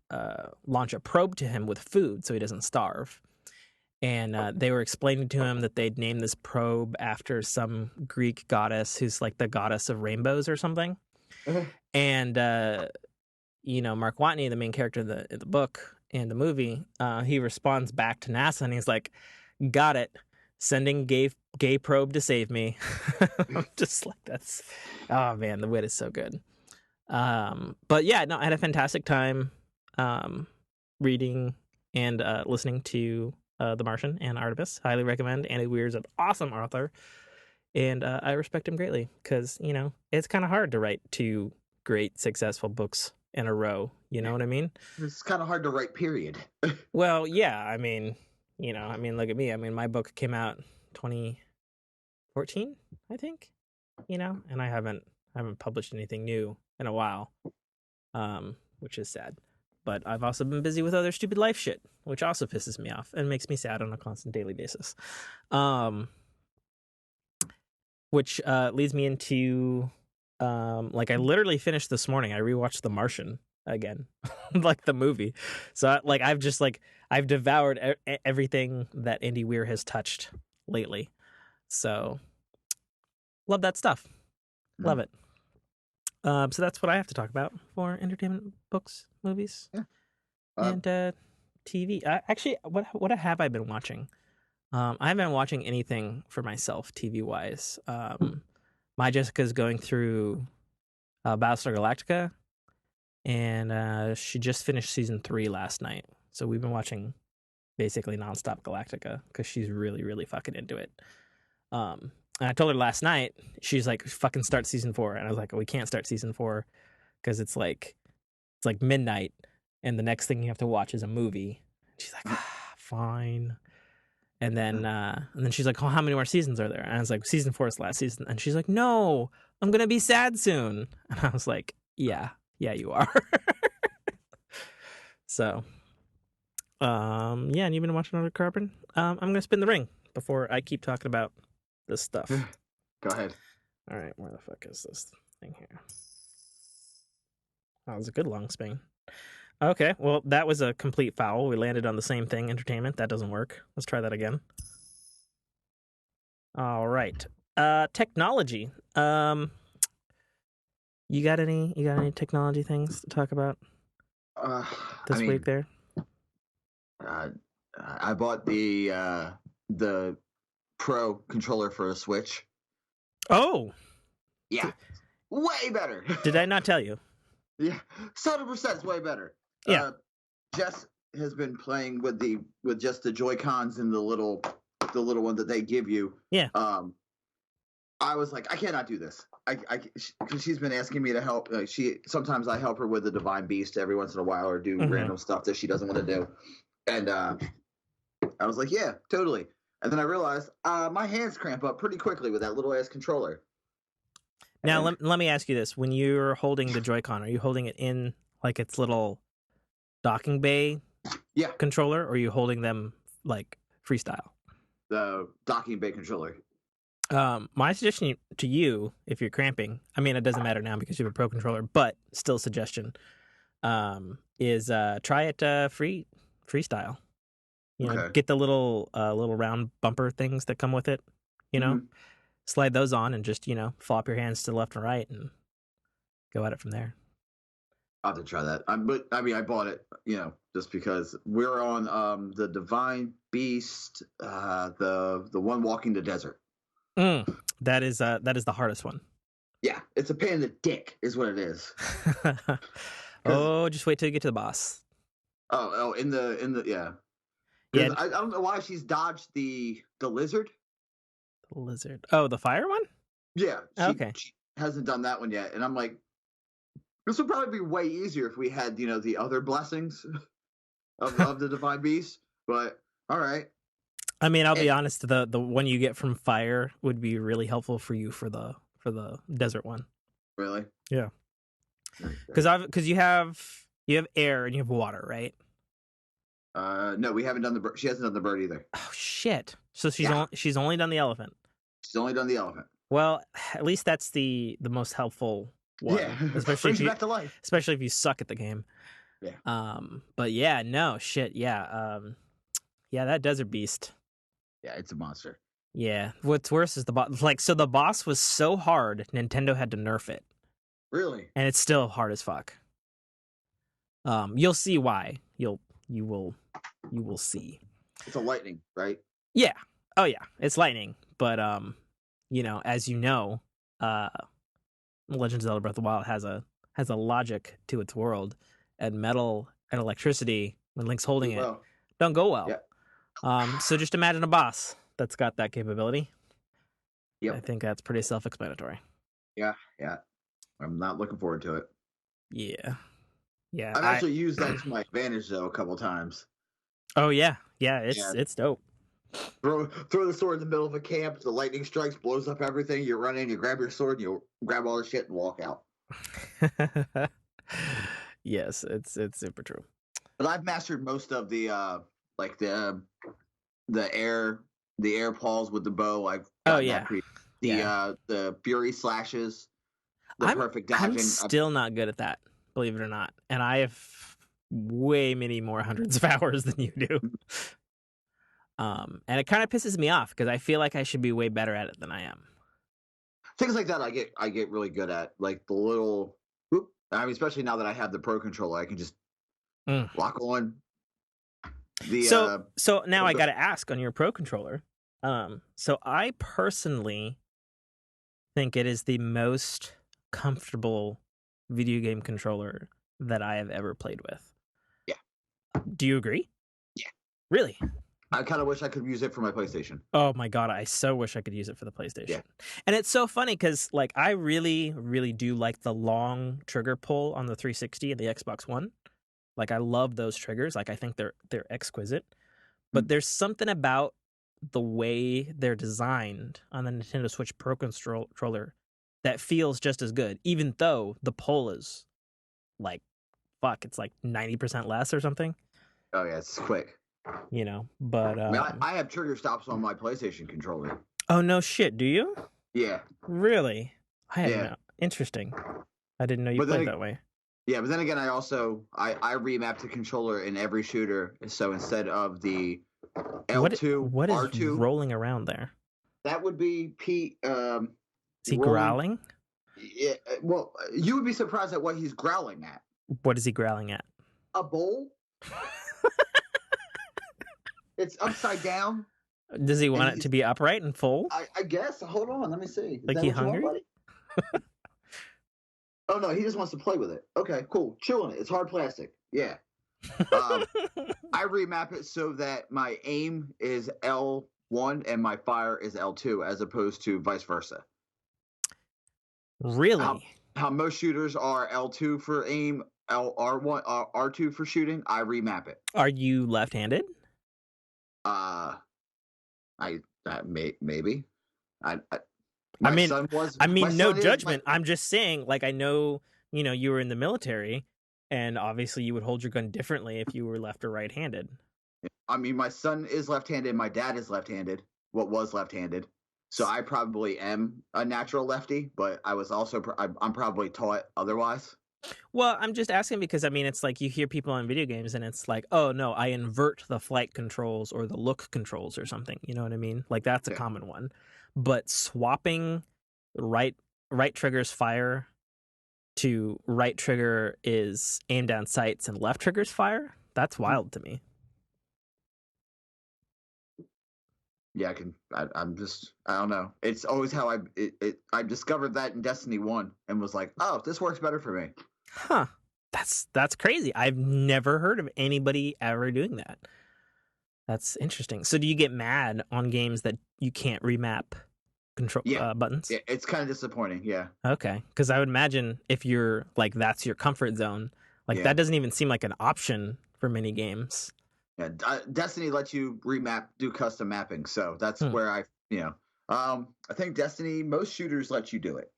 launch a probe to him with food so he doesn't starve. And they were explaining to him that they'd named this probe after some Greek goddess who's like the goddess of rainbows or something. And Mark Watney, the main character in the book and the movie, he responds back to NASA and he's like, "Got it. sending gay probe to save me. I'm just like, that's, oh man, the wit is so good. But yeah, no, I had a fantastic time reading and listening to The Martian and Artemis. Highly recommend. Andy Weir's an awesome author, and I respect him greatly because, you know, it's kind of hard to write two great, successful books in a row. You know what I mean? It's kind of hard to write, period. Well, yeah, I mean, you know, I mean, look at me. I mean, my book came out 2014, I think, you know, and I haven't published anything new in a while, which is sad. But I've also been busy with other stupid life shit, which also pisses me off and makes me sad on a constant daily basis. Which leads me into like I literally finished this morning. I rewatched The Martian again, like the movie. So like I've devoured everything that Andy Weir has touched lately. So love that stuff. Love it. So that's what I have to talk about for entertainment, books, movies, and TV. Actually, what have I been watching? I haven't been watching anything for myself TV wise. My Jessica's going through Battlestar Galactica, and she just finished season 3 last night. So we've been watching basically nonstop Galactica because she's really, really fucking into it. And I told her last night, she's like, fucking start season 4. And I was like, we can't start season 4 because it's like midnight and the next thing you have to watch is a movie. She's like, fine. And then she's like, oh, how many more seasons are there? And I was like, season 4 is the last season. And she's like, no, I'm going to be sad soon. And I was like, yeah, you are. So, yeah, and you've been watching Under Carbon? I'm going to spin the ring before I keep talking about this stuff. Go ahead. All right, where the fuck is this thing here? Oh, it was a good long spin. Okay, well, that was a complete foul. We landed on the same thing, entertainment. That doesn't work. Let's try that again. All right. Technology. You got any technology things to talk about this week there? I bought the Pro controller for a Switch. Oh. Yeah. Way better. Did I not tell you? Yeah. 100% is way better. Yeah. Jess has been playing with just the Joy-Cons and the little one that they give you. Yeah. I was like, I cannot do this. Because she's been asking me to help. Sometimes I help her with the Divine Beast every once in a while, or do random stuff that she doesn't want to do. And I was like, yeah, totally. And then I realized my hands cramp up pretty quickly with that little ass controller. Now let me ask you this: when you're holding the Joy-Con, are you holding it in like its little docking bay controller, or are you holding them like freestyle? The docking bay controller. My suggestion to you, if you're cramping, I mean, it doesn't matter now because you have a Pro controller, but still suggestion, is try it freestyle. You know, get the little round bumper things that come with it. You know, slide those on and just, you know, flop your hands to the left and right and go at it from there. I'll have to try that. I bought it, you know, just because we're on the Divine Beast, the one walking the desert. That is the hardest one. Yeah, it's a pain in the dick, is what it is. Oh, just wait till you get to the boss. Oh, in the yeah. Yeah. I don't know why she's dodged the lizard. The lizard. Oh, the fire one? Yeah. Okay. She hasn't done that one yet, and I'm like, this would probably be way easier if we had, you know, the other blessings of the Divine Beast. But all right. I mean, I'll be honest. The one you get from fire would be really helpful for you for the desert one. Really? Yeah. Because you have air and you have water, right? No, we haven't done the bird. She hasn't done the bird either. Oh shit! So she's only done the elephant. She's only done the elephant. Well, at least that's the most helpful one. Yeah, especially brings you back to life. Especially if you suck at the game. Yeah. But yeah, no shit. Yeah. Yeah, that desert beast. Yeah, it's a monster. Yeah. What's worse is the boss. Like, so the boss was so hard, Nintendo had to nerf it. Really? And it's still hard as fuck. You'll see why. You will see. It's a lightning, right? Yeah. Oh yeah, it's lightning, but as you know, uh, Legend of Zelda: Breath of the Wild has a logic to its world, and metal and electricity when Link's holding it Well, don't go well. yeah, So just imagine a boss that's got that capability. I yep, think that's pretty self-explanatory. yeah, yeah. I'm not looking forward to it. Yeah, yeah. I've I actually used that to my advantage though a couple times. oh yeah, yeah. Yeah, It's dope. throw the sword in the middle of a camp. The lightning strikes, blows up everything. You run in, you grab your sword, you grab all the shit, and walk out. Yes, it's super true. But I've mastered most of the like the air the air pawls with the bow. I've Oh gotten that yeah, pretty. yeah. The fury slashes, the I'm perfect I'm dodging. still not good at that, believe it or not, and I have way many more hundreds of hours than you do. And it kind of pisses me off because I feel like I should be way better at it than I am. Things like that I get really good at. Like the little whoop. I mean, especially now that I have the pro controller, I can just Mm. lock on the So now I the got to ask on your pro controller. So I personally think it is the most comfortable video game controller that I have ever played with. yeah. Do you agree? Yeah. Really? I kind of wish I could use it for my PlayStation. Oh my god, I so wish I could use it for the PlayStation. Yeah. And it's so funny because like I really, really do like the long trigger pull on the 360 and the Xbox One. Like I love those triggers. Like I think they're exquisite. But Mm. there's something about the way they're designed on the Nintendo Switch Pro controller that feels just as good, even though the pull is like fuck, it's like 90% less or something, Oh yeah, it's quick. But I mean, I have trigger stops on my PlayStation controller. oh no shit, do you? Yeah, Really? I had yeah. no interesting. I didn't know you But played then, that way. yeah, but then again, I remapped the controller in every shooter. So instead of the L2 What is R2, rolling around there? that would be P Is he rolling. growling? Yeah, well, you would be surprised at what he's growling at. What is he growling at? A bowl. It's upside down, Does he and want it to be upright and full? I guess. Hold on, let me see. Is Like that he what you want, hungry? buddy? Oh no, he just wants to play with it. Okay, cool. Chew on it. It's hard plastic. Yeah. I remap it so that my aim is L1 and my fire is L2, as opposed to vice versa. How Really? how most shooters are L2 for aim, R1 R2 for shooting. I remap it. Are you left-handed? Uh, maybe. I I my mean, son was my no son is my judgment. I'm just saying, like, I know, you were in the military, and obviously you would hold your gun differently if you were left or right-handed. I mean, my son is left-handed. My dad is left-handed. What was left-handed. So I probably am a natural lefty, but I was also I'm probably taught otherwise. Well, I'm just asking because I mean, it's like you hear people on video games, and it's like, oh no, I invert the flight controls or the look controls or something. You know what I mean? Like that's a Yeah. common one. But swapping right right triggers fire to right trigger is aim down sights and left triggers fire. That's wild to me. Yeah, I'm just. I don't know. It's always how I discovered that in Destiny 1 and was like, oh, this works better for me. Huh. That's crazy. I've never heard of anybody ever doing that. That's interesting. So do you get mad on games that you can't remap control Yeah, buttons? yeah, it's kind of disappointing. Yeah, Okay, because I would imagine if you're like that's your comfort zone, like yeah, that doesn't even seem like an option for many games. yeah. Destiny lets you remap, do custom mapping, so that's Hmm. where I think Destiny most shooters let you do it.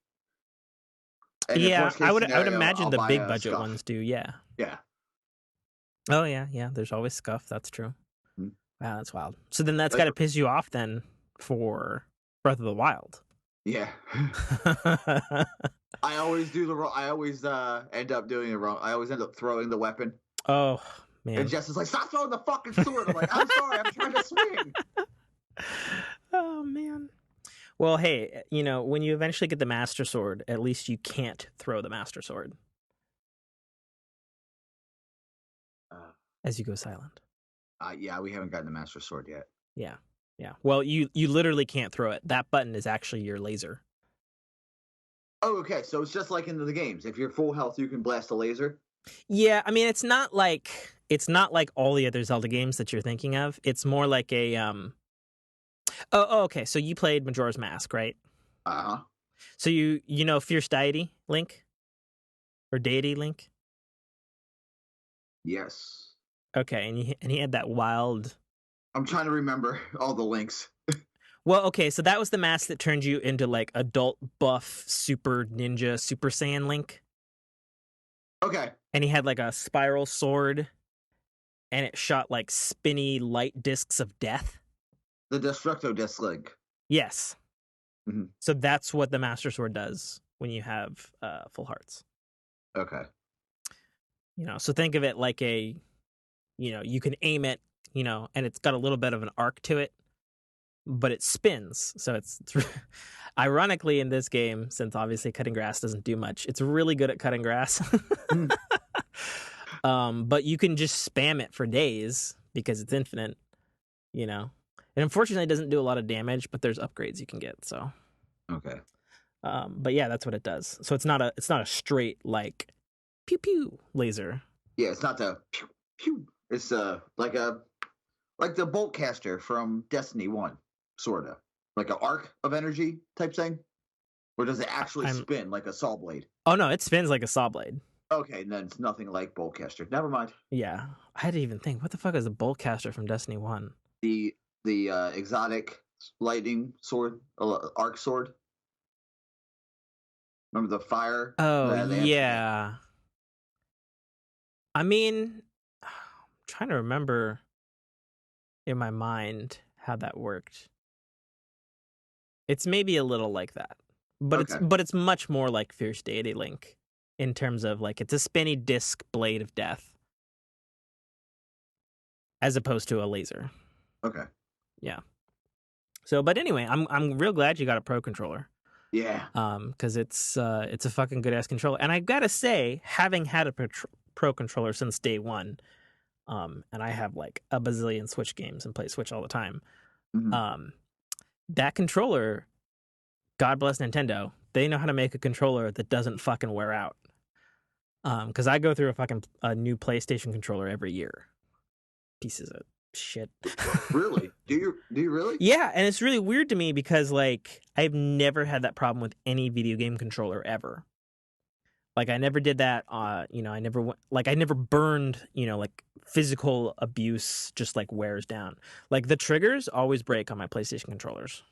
And if Yeah, worst I case would scenario, imagine I'll the buy big a budget scuff. ones do. Yeah. Yeah. Oh yeah, yeah. There's always scuff. That's true. Mm. Wow, that's wild. So then that's got Like, to piss you off then for Breath of the Wild. yeah. I always do the wrong. I always end up doing it wrong. I always end up throwing the weapon. Oh And man. Jess is like, "Stop throwing the fucking sword!" I'm like, "I'm sorry, I'm trying to swing." Oh man. Well, hey, when you eventually get the Master Sword, at least you can't throw the Master Sword Uh, as you go silent. yeah, we haven't gotten the Master Sword yet. Yeah. Yeah. Well, you literally can't throw it. That button is actually your laser. Oh, okay. So it's just like in the games. If you're full health, you can blast a laser. Yeah, I mean it's not like all the other Zelda games that you're thinking of. It's more like a okay. So you played Majora's Mask, right? Uh huh. So you know Fierce Deity Link or Deity Link? Yes. Okay, and he had that wild. I'm trying to remember all the links. Well, okay, so that was the mask that turned you into like adult buff super ninja Super Saiyan Link, Okay. and he had like a spiral sword, and it shot like spinny light discs of death. The Destructo Disc Link. Yes, Mhm. so that's what the Master Sword does when you have full hearts. Okay. So think of it like you can aim it, and it's got a little bit of an arc to it, but it spins. So it's ironically in this game, since obviously cutting grass doesn't do much, it's really good at cutting grass. Hmm. But you can just spam it for days because it's infinite, And unfortunately, it doesn't do a lot of damage, but there's upgrades you can get. So, Okay. but yeah, that's what it does. So it's not a straight like pew pew laser. Yeah, it's not the pew, pew. It's like the bolt caster from Destiny 1, sort of. Like an arc of energy type thing? Or does it actually I'm spin like a saw blade? Oh no, it spins like a saw blade. Okay, then it's nothing like bolt caster. Never mind. Yeah, I had to even think, what the fuck is a bolt caster from Destiny 1? The exotic lightning sword, arc sword. Remember the fire? Oh They have, yeah. yeah. I mean, I'm trying to remember in my mind how that worked. It's maybe a little like that, but it's Okay. but it's much more like Fierce Deity Link in terms of like it's a spinny disc blade of death as opposed to a laser. Okay. Yeah. So, but anyway, I'm real glad you got a pro controller. Yeah. Because it's a fucking good ass controller, and I gotta say, having had a pro controller since day one, and I have like a bazillion Switch games and play Switch all the time. Hmm. Um, that controller, God bless Nintendo, they know how to make a controller that doesn't fucking wear out. Because I go through a new PlayStation controller every year. Pieces of shit. Really? Do you really? Yeah, and it's really weird to me because like I've never had that problem with any video game controller ever. Like I never did that. I never burned. Like physical abuse just like wears down. Like the triggers always break on my PlayStation controllers.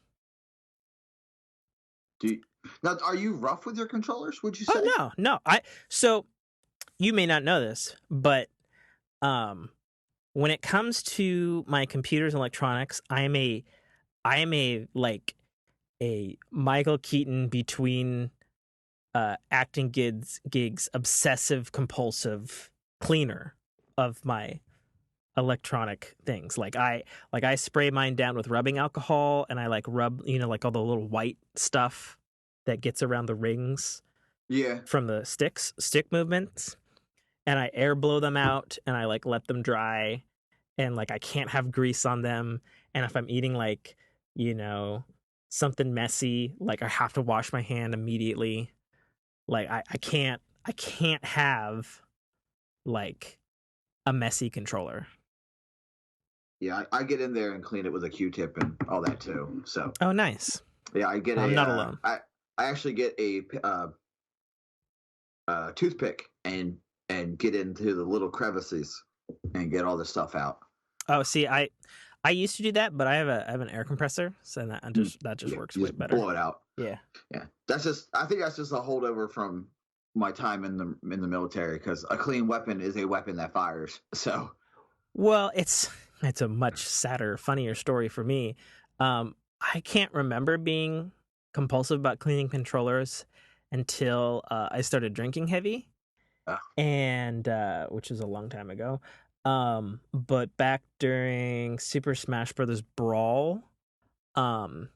Do you, now are you rough with your controllers, would you Oh say? no, no. So you may not know this, but um, when it comes to my computers and electronics, I am a like a Michael Keaton between acting gigs obsessive compulsive cleaner of my electronic things. Like I spray mine down with rubbing alcohol, and I like rub like all the little white stuff that gets around the rings Yeah. from the stick movements, and I air blow them out, and I like let them dry, and like I can't have grease on them, and if I'm eating like you know something messy, like I have to wash my hand immediately. Like I can't have like a messy controller. Yeah, I get in there and clean it with a Q-tip and all that too. So Oh, nice. yeah, I get I'm a not alone. I actually get a toothpick and get into the little crevices and get all the stuff out. Oh, see, I used to do that, but I have an air compressor, so that just Yeah, works you way just better. blow it out. Yeah. Yeah, I think that's just a holdover from my time in the military because a clean weapon is a weapon that fires. So Well, it's a much sadder, funnier story for me. I can't remember being compulsive about cleaning controllers until I started drinking heavy, uh, and which is a long time ago. But back during Super Smash Brothers Brawl, um,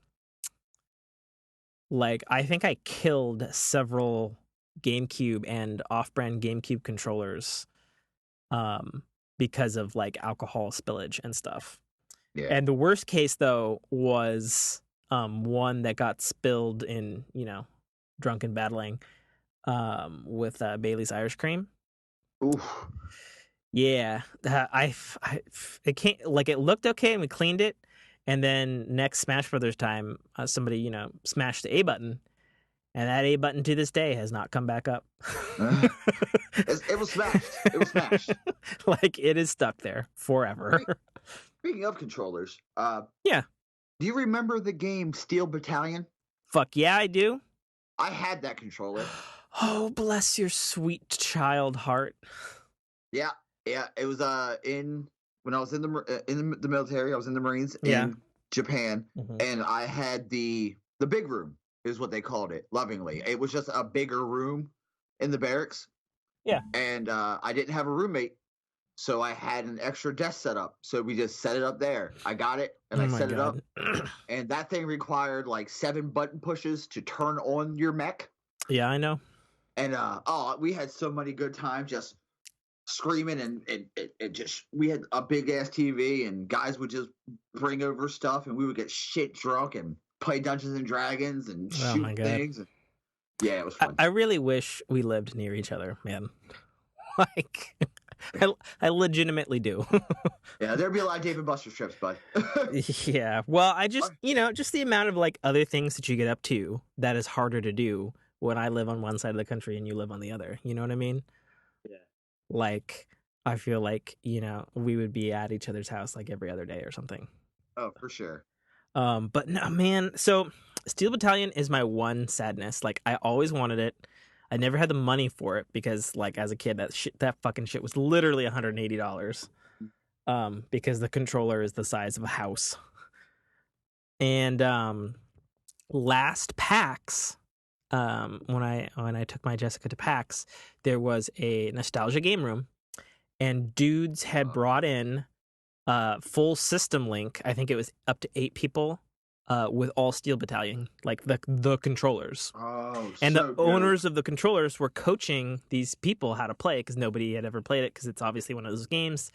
like I think I killed several GameCube and off-brand GameCube controllers, um, because of like alcohol spillage and stuff. Yeah. And the worst case though was one that got spilled in, drunken battling with Bailey's Irish Cream. Oof. Yeah, it can't like it looked okay and we cleaned it, and then next Smash Brothers time, somebody smashed the A button, and that A button to this day has not come back up. It was smashed. It was smashed. Like it is stuck there forever. Speaking of controllers, Yeah, do you remember the game Steel Battalion? fuck yeah, I do. I had that controller. Oh, bless your sweet child heart. Yeah, yeah. It was in when I was in the military. I was in the Marines Yeah. in Japan, Mhm. and I had the big room is what they called it lovingly. It was just a bigger room in the barracks, Yeah. and I didn't have a roommate, so I had an extra desk set up. So we just set it up there. I got it and Oh I my set it up, god. and that thing required like 7 button pushes to turn on your mech. Yeah, I know. And we had so many good times just screaming and just we had a big ass TV and guys would just bring over stuff and we would get shit drunk and play Dungeons and Dragons and Oh shoot my god. things. And, yeah, it was I, fun. I really wish we lived near each other, man. Like, I legitimately do. Yeah, there'd be a lot of Dave and Buster strips, bud. Yeah. Well, I just, Alright. just the amount of like other things that you get up to that is harder to do when I live on one side of the country and you live on the other. You know what I mean? Yeah. Like, I feel like, we would be at each other's house like every other day or something. Oh, for sure. But no, man. So Steel Battalion is my one sadness. Like, I always wanted it. I never had the money for it because, like, as a kid, that fucking shit was literally $180. Because the controller is the size of a house. And last PAX, when I took my Jessica to PAX, there was a nostalgia game room, and dudes had Oh, brought in full system link. I think it was up to 8 people, with all Steel Battalion, like the controllers. oh, And the so dope. owners of the controllers were coaching these people how to play because nobody had ever played it because it's obviously one of those games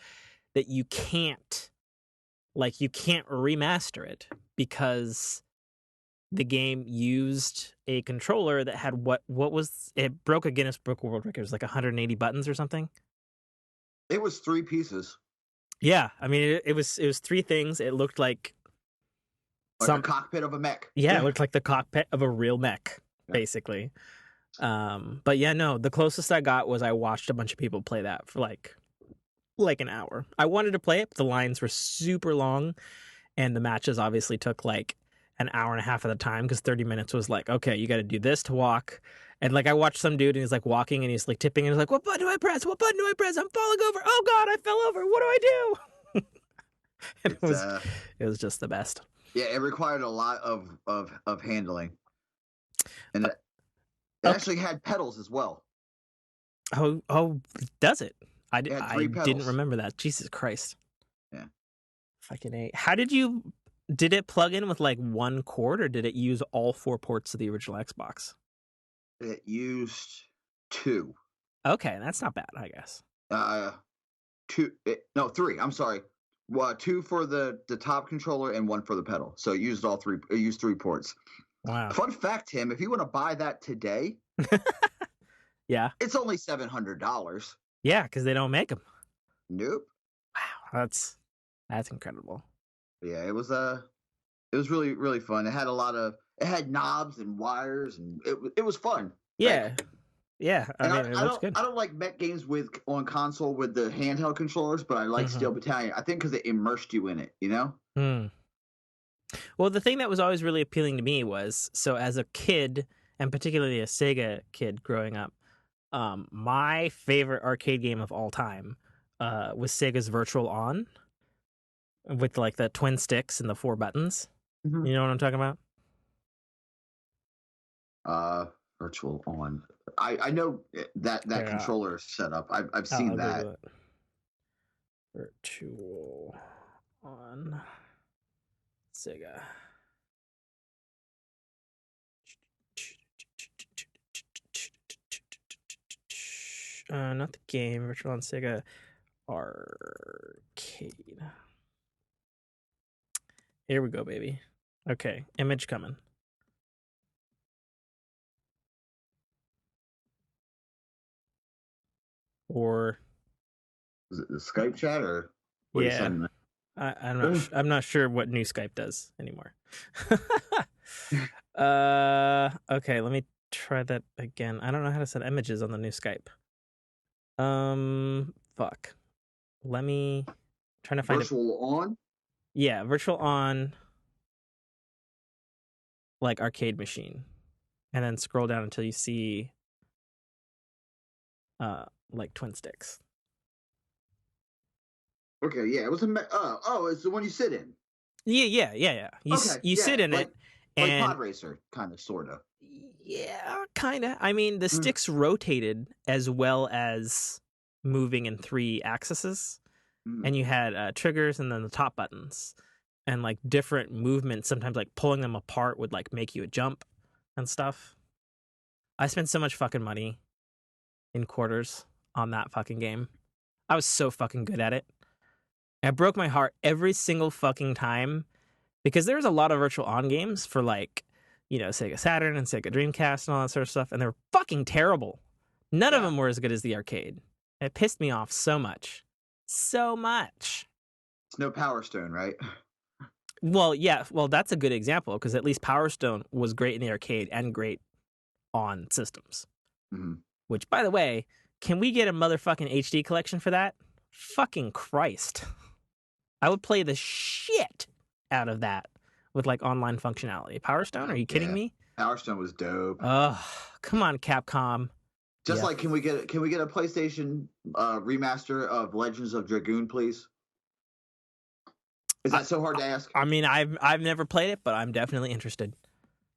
that you can't remaster it because the game used a controller that had what was it broke a Guinness Book of World Records like 180 buttons or something. It was 3 pieces, Yeah, I mean it was three things. It looked like like a some cockpit of a mech. yeah, it Yeah. looked like the cockpit of a real mech Yeah. basically. But yeah, no, the closest I got was I watched a bunch of people play that for like an hour. I wanted to play it, but the lines were super long and the matches obviously took like an hour and a half at the time because 30 minutes was like, okay, you got to do this to walk. And like I watched some dude and he's like walking and he's like tipping and he's like, what button do I press? What button do I press? I'm falling over. Oh God, I fell over. What do I do? And it It's was it was just the best. yeah, it required a lot of handling, and Uh, it okay. actually had pedals as well. Oh, does it? It had I three didn't pedals. remember that. Jesus Christ. Yeah. Fucking A. Did it plug in with like one cord or did it use all 4 ports of the original Xbox? It used two. Okay, that's not bad, I guess. Uh, no, three. I'm sorry. Well, two for the top controller and one for the pedal. So it used all three. It used 3 ports. Wow. Fun fact, Tim, if you want to buy that today, Yeah. it's only $700. Yeah, because they don't make them. Nope. Wow, that's incredible. Yeah, it was really really fun. It had knobs and wires and it was fun. Like, Yeah, yeah. I and mean, it looks good. I don't like mech games with on console with the handheld controllers, but I like Hmm. Steel Battalion. I think because it immersed you in it. You know. Hmm. Well, the thing that was always really appealing to me was so as a kid, and particularly a Sega kid growing up, my favorite arcade game of all time was Sega's Virtual On with like the twin sticks and the 4 buttons. Mm-hmm. You know what I'm talking about? Virtual on. I know that Yeah, controller set up. I've I'll seen that. Google it. Virtual On Sega. Not the game. Virtual on Sega Arcade. Here we go, baby. Okay, image coming. Or Is it the Skype chat or what are you yeah, sending? I'm not sure what new Skype does anymore. Okay, let me try that again. I don't know how to send images on the new Skype. Fuck. Let me trying to find it. Virtual on? Yeah, virtual on like arcade machine, and then scroll down until you see like twin sticks. Okay, yeah, it was oh, it's the one you sit in. Yeah. Okay, You sit yeah, in it, like and Pod Racer, kind of, sort of. yeah, kind of. I mean, the Mm. sticks rotated as well as moving in 3 axes, Mm. and you had triggers and then the top buttons, and like different movements. Sometimes like pulling them apart would like make you a jump and stuff. I spent so much fucking money in quarters on that fucking game. I was so fucking good at it. And it broke my heart every single fucking time because there's a lot of virtual on games for like, Sega Saturn and Sega Dreamcast and all that sort of stuff, and they were fucking terrible. None of Yeah, them were as good as the arcade. It pissed me off so much. So much. it's no Power Stone, right? Well, yeah, well, that's a good example because at least Power Stone was great in the arcade and great on systems. Mm-hmm. Which, by the way, can we get a motherfucking HD collection for that? Fucking Christ. I would play the shit out of that with like online functionality. Power Stone? Are you kidding Yeah, me? Power Stone was dope. Oh, come on, Capcom. Just Yeah. like, can we get a PlayStation remaster of Legends of Dragoon, please? Is I, that so hard to ask? I mean, I've never played it, but I'm definitely interested.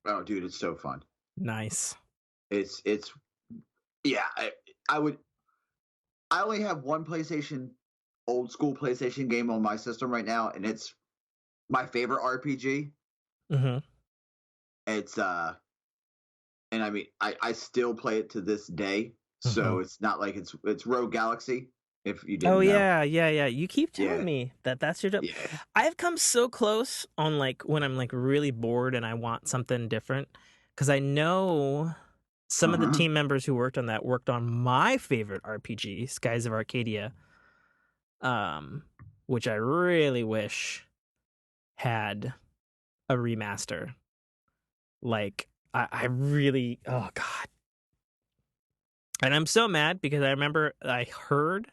Oh, dude, it's so fun. Nice. It's yeah. I would. I only have one PlayStation, old school PlayStation game on my system right now, and it's my favorite RPG. Mm-hmm. It's and I mean, I still play it to this day, Mm-hmm. so it's not like it's Rogue Galaxy. If you Oh didn't know, yeah. You keep telling yeah, me that that's your job. yeah, I've come so close on like when I'm like really bored and I want something different because I know some of the uh-huh. team members who worked on that worked on my favorite RPG, Skies of Arcadia, um, which I really wish had a remaster. Like I really, oh god, and I'm so mad because I remember I heard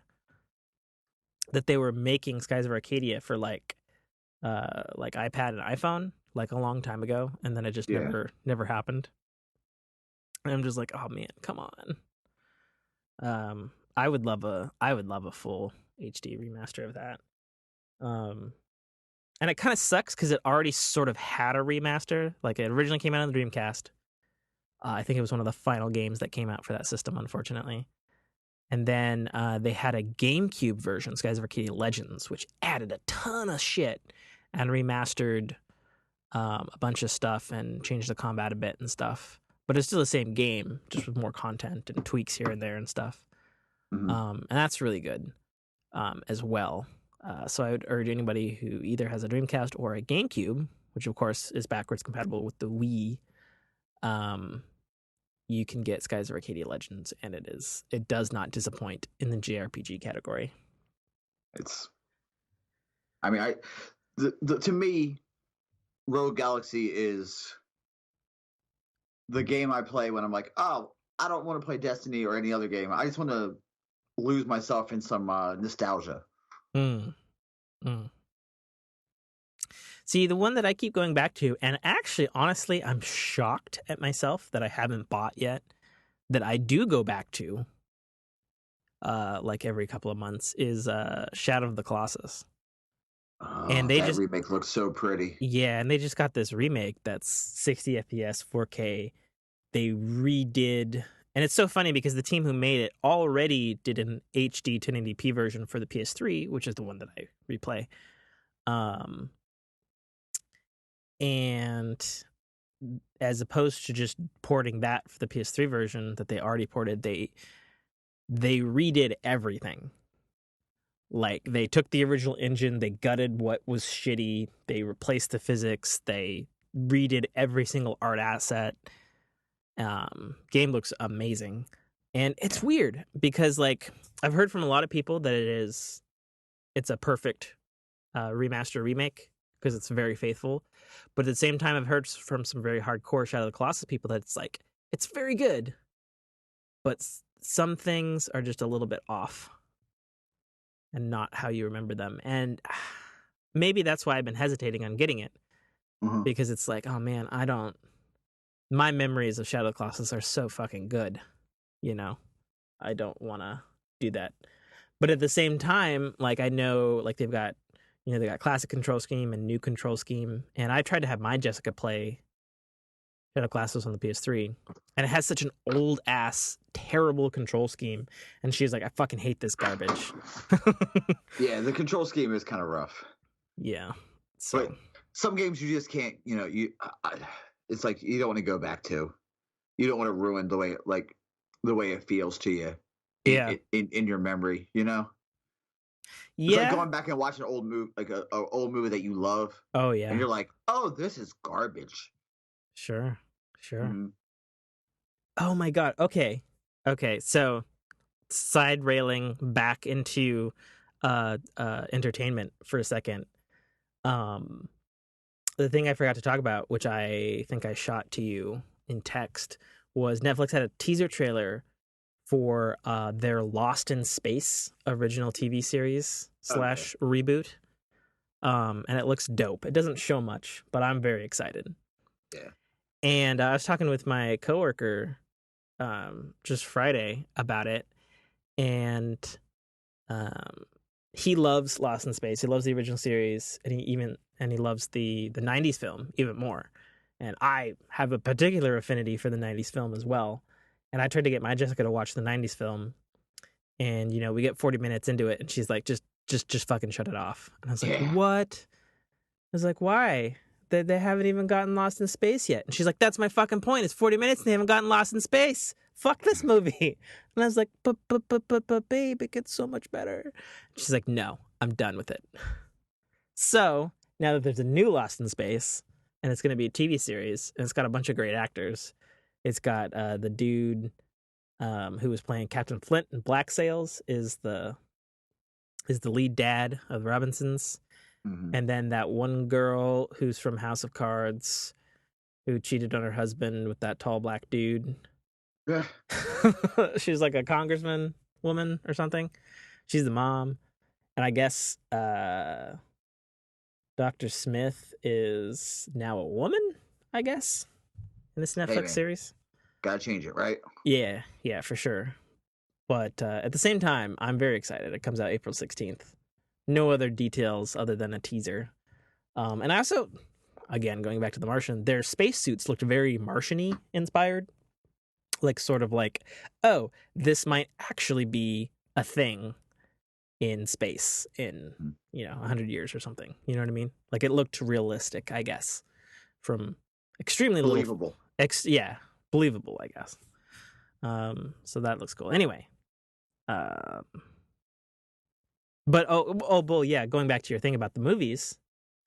that they were making Skies of Arcadia for like iPad and iPhone like a long time ago, and then it just Yeah. never happened. And I'm just like, oh man, come on. I would love a full HD remaster of that. Um, and it kind of sucks because it already sort of had a remaster. Like it originally came out on the Dreamcast. I think it was one of the final games that came out for that system, unfortunately. And then they had a GameCube version, Skies of Arcadia Legends, which added a ton of shit and remastered a bunch of stuff and changed the combat a bit and stuff. But it's still the same game, just with more content and tweaks here and there and stuff. Mm-hmm. And that's really good as well. So I would urge anybody who either has a Dreamcast or a GameCube, which of course is backwards compatible with the Wii, you can get Skies of Arcadia Legends, and it does not disappoint in the JRPG category. It's. I mean, to me, Rogue Galaxy is the game I play when I'm like, oh, I don't want to play Destiny or any other game. I just want to lose myself in some nostalgia. Mm, mm. See, the one that I keep going back to, and actually, honestly, I'm shocked at myself that I haven't bought yet, that I do go back to, like every couple of months, is Shadow of the Colossus. And Oh, they that just, remake looks so pretty. yeah, and they just got this remake that's 60 FPS, 4K. They redid, and it's so funny because the team who made it already did an HD 1080p version for the PS3, which is the one that I replay. Um, and as opposed to just porting that for the PS3 version that they already ported, they redid everything. Like, they took the original engine, they gutted what was shitty, they replaced the physics, they redid every single art asset. Game looks amazing. And it's weird because, like, I've heard from a lot of people that it's a perfect remaster remake because it's very faithful. But at the same time, I've heard from some very hardcore Shadow of the Colossus people that it's like, it's very good, but some things are just a little bit off and not how you remember them. And maybe that's why I've been hesitating on getting it, because it's like, oh man, my memories of Shadow of the Colossus are so fucking good, you know? I don't want to do that. But at the same time, like, I know, like, they got classic control scheme and new control scheme. And I tried to have my Jessica play Shadow of the Colossus on the PS3. And it has such an old ass, terrible control scheme. And she's like, I fucking hate this garbage. Yeah, the control scheme is kind of rough. Yeah. So, but some games you just can't, it's like you don't want to go back to. You don't want to ruin the way it feels to you. In your memory, you know. Yeah. It's like going back and watching an old movie, like a old movie that you love. Oh yeah. And you're like, oh, this is garbage. Sure. Mm-hmm. Oh my god. Okay. So, side railing back into entertainment for a second. The thing I forgot to talk about, which I think I shot to you in text, was Netflix had a teaser trailer for their Lost in Space original TV series / reboot. And it looks dope. It doesn't show much, but I'm very excited. Yeah. And I was talking with my coworker just Friday about it, and he loves Lost in Space. He loves the original series, and he loves the 90s film even more. And I have a particular affinity for the 90s film as well. And I tried to get my Jessica to watch the 90s film, and we get 40 minutes into it and she's like, just fucking shut it off. And I was like, what? I was like, why? They haven't even gotten Lost in Space yet. And she's like, that's my fucking point. It's 40 minutes and they haven't gotten Lost in Space. Fuck this movie. And I was like, but babe, it gets so much better. She's like, no, I'm done with it. So now that there's a new Lost in Space, and it's going to be a TV series, and it's got a bunch of great actors. It's got the dude who was playing Captain Flint in Black Sails is the lead dad of the Robinsons. Mm-hmm. And then that one girl who's from House of Cards who cheated on her husband with that tall black dude. Yeah. She's like a congressman woman or something. She's the mom. And I guess Dr. Smith is now a woman, I guess, in this Netflix series. Gotta change it, right? Yeah, for sure. But at the same time, I'm very excited. It comes out April 16th. No other details other than a teaser. And I also, again, going back to The Martian, their spacesuits looked very Martian-y inspired. Like, sort of like, oh, this might actually be a thing in space in, 100 years or something. You know what I mean? Like, it looked realistic, I guess, from extremely believable. Believable, I guess. So that looks cool. Anyway, but going back to your thing about the movies,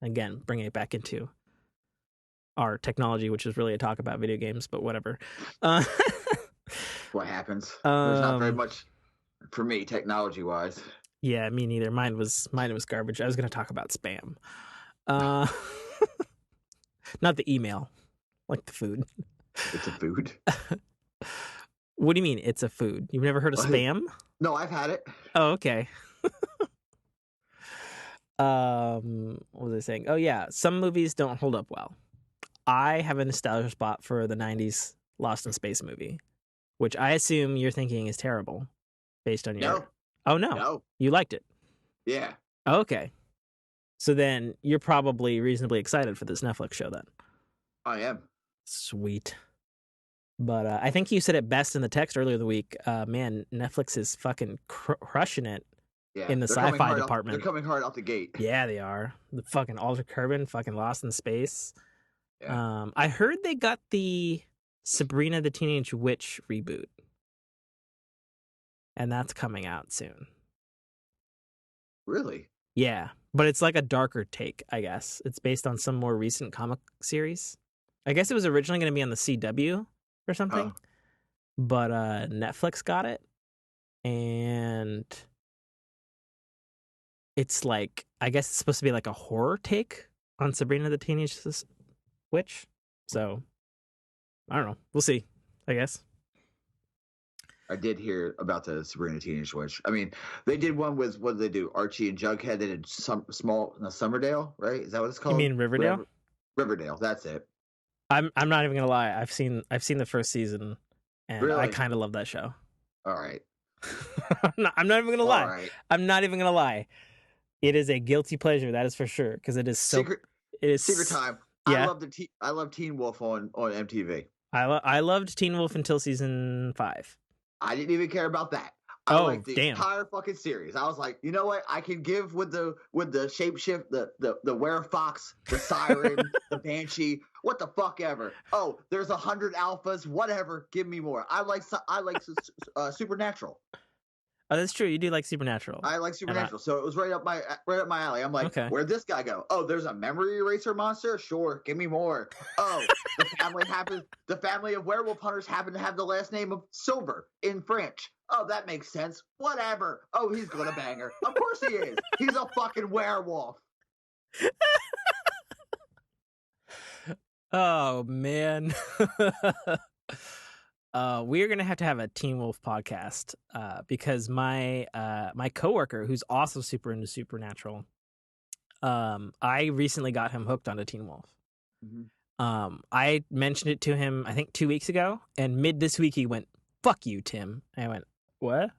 again, bringing it back into our technology, which is really a talk about video games, but whatever. What happens? There's not very much for me, technology-wise. Yeah, me neither. Mine was garbage. I was going to talk about spam. Not the email, like the food. It's a food. What do you mean it's a food? You've never heard of spam? No, I've had it. Oh, okay. What was I saying? Oh, yeah. Some movies don't hold up well. I have a nostalgia spot for the 90s Lost in Space movie, which I assume you're thinking is terrible based on your... No. Oh, no. You liked it? Yeah. Oh, okay. So then you're probably reasonably excited for this Netflix show then. I am. Sweet. But I think you said it best in the text earlier the week. Man, Netflix is fucking crushing it in the sci-fi department. They're coming hard out the gate. Yeah, they are. The fucking Altered Carbon, fucking Lost in Space. Yeah. I heard they got the Sabrina the Teenage Witch reboot. And that's coming out soon. Really? Yeah, but it's like a darker take, I guess. It's based on some more recent comic series. I guess it was originally going to be on the CW or Huh? something, but Netflix got it, and it's like, I guess it's supposed to be like a horror take on Sabrina the Teenage Witch. So I don't know. We'll see, I guess. I did hear about the Sabrina Teenage Witch. I mean, they did one with what did they do? Archie and Jughead. They did some small Summerdale, right? Is that what it's You called? mean Riverdale? Whatever. Riverdale. That's it. I'm not even gonna lie. I've seen the first season, and I Really? kind of love that show. All right. I'm not even gonna All lie. right. I'm not even gonna lie. It is a guilty pleasure, that is for sure, because Secret it Secret is. Time. Yeah, I love Teen Wolf on MTV. I loved Teen Wolf until season 5. I didn't even care about that. I Oh liked the damn. entire fucking series. I was like, you know what? I can give with the shapeshift, the werefox, the siren, the banshee, what the fuck ever. Oh, there's 100 alphas, whatever. Give me more. I like Supernatural. Oh, that's true. You do like Supernatural. I like And Supernatural, so it was right up my alley. I'm like, okay. where'd this guy go? Oh, there's a memory eraser monster. Sure, give me more. Oh, the family of werewolf hunters happen to have the last name of Silver in French. Oh, that makes sense. Whatever. Oh, he's gonna bang her. Of course he is. He's a fucking werewolf. Oh man. We're gonna have to have a Teen Wolf podcast because my coworker, who's also super into Supernatural, I recently got him hooked onto Teen Wolf. I mentioned it to him, I think 2 weeks ago, and mid this week he went, "Fuck you, Tim." And I went, "What?"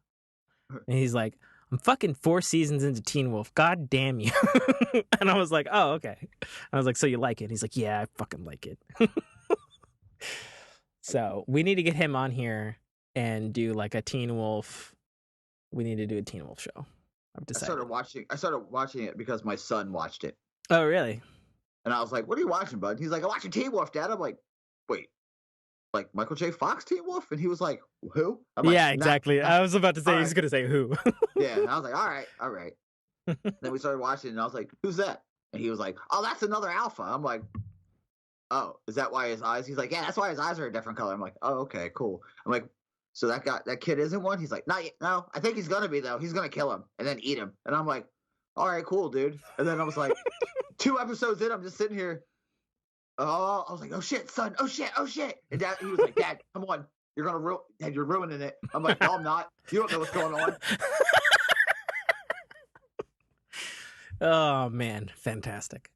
And he's like, "I'm fucking 4 seasons into Teen Wolf. God damn you." And I was like, "Oh, okay." I was like, "So you like it?" He's like, "Yeah, I fucking like it." So we need to get him on here and do like a Teen Wolf. We need to do a Teen Wolf show. I've decided. I started watching it because my son watched it. Oh, really? And I was like, what are you watching, bud? He's like, I'm watching Teen Wolf, Dad. I'm like, wait, like Michael J. Fox Teen Wolf? And he was like, who? I'm like, Yeah, exactly. I was about to say, he's right. going to say who. Yeah. And I was like, all right. Then we started watching, and I was like, who's that? And he was like, oh, that's another alpha. I'm like, oh, is that why his eyes? He's like, yeah, that's why his eyes are a different color. I'm like, oh, okay, cool. I'm like, so that kid isn't one? He's like, not yet. No, I think he's going to be, though. He's going to kill him and then eat him. And I'm like, all right, cool, dude. And then I was like, 2 episodes in, I'm just sitting here. Oh, I was like, oh shit, son, oh shit. And Dad, he was like, Dad, come on, Dad, you're ruining it. I'm like, no, I'm not. You don't know what's going on. Oh man, fantastic.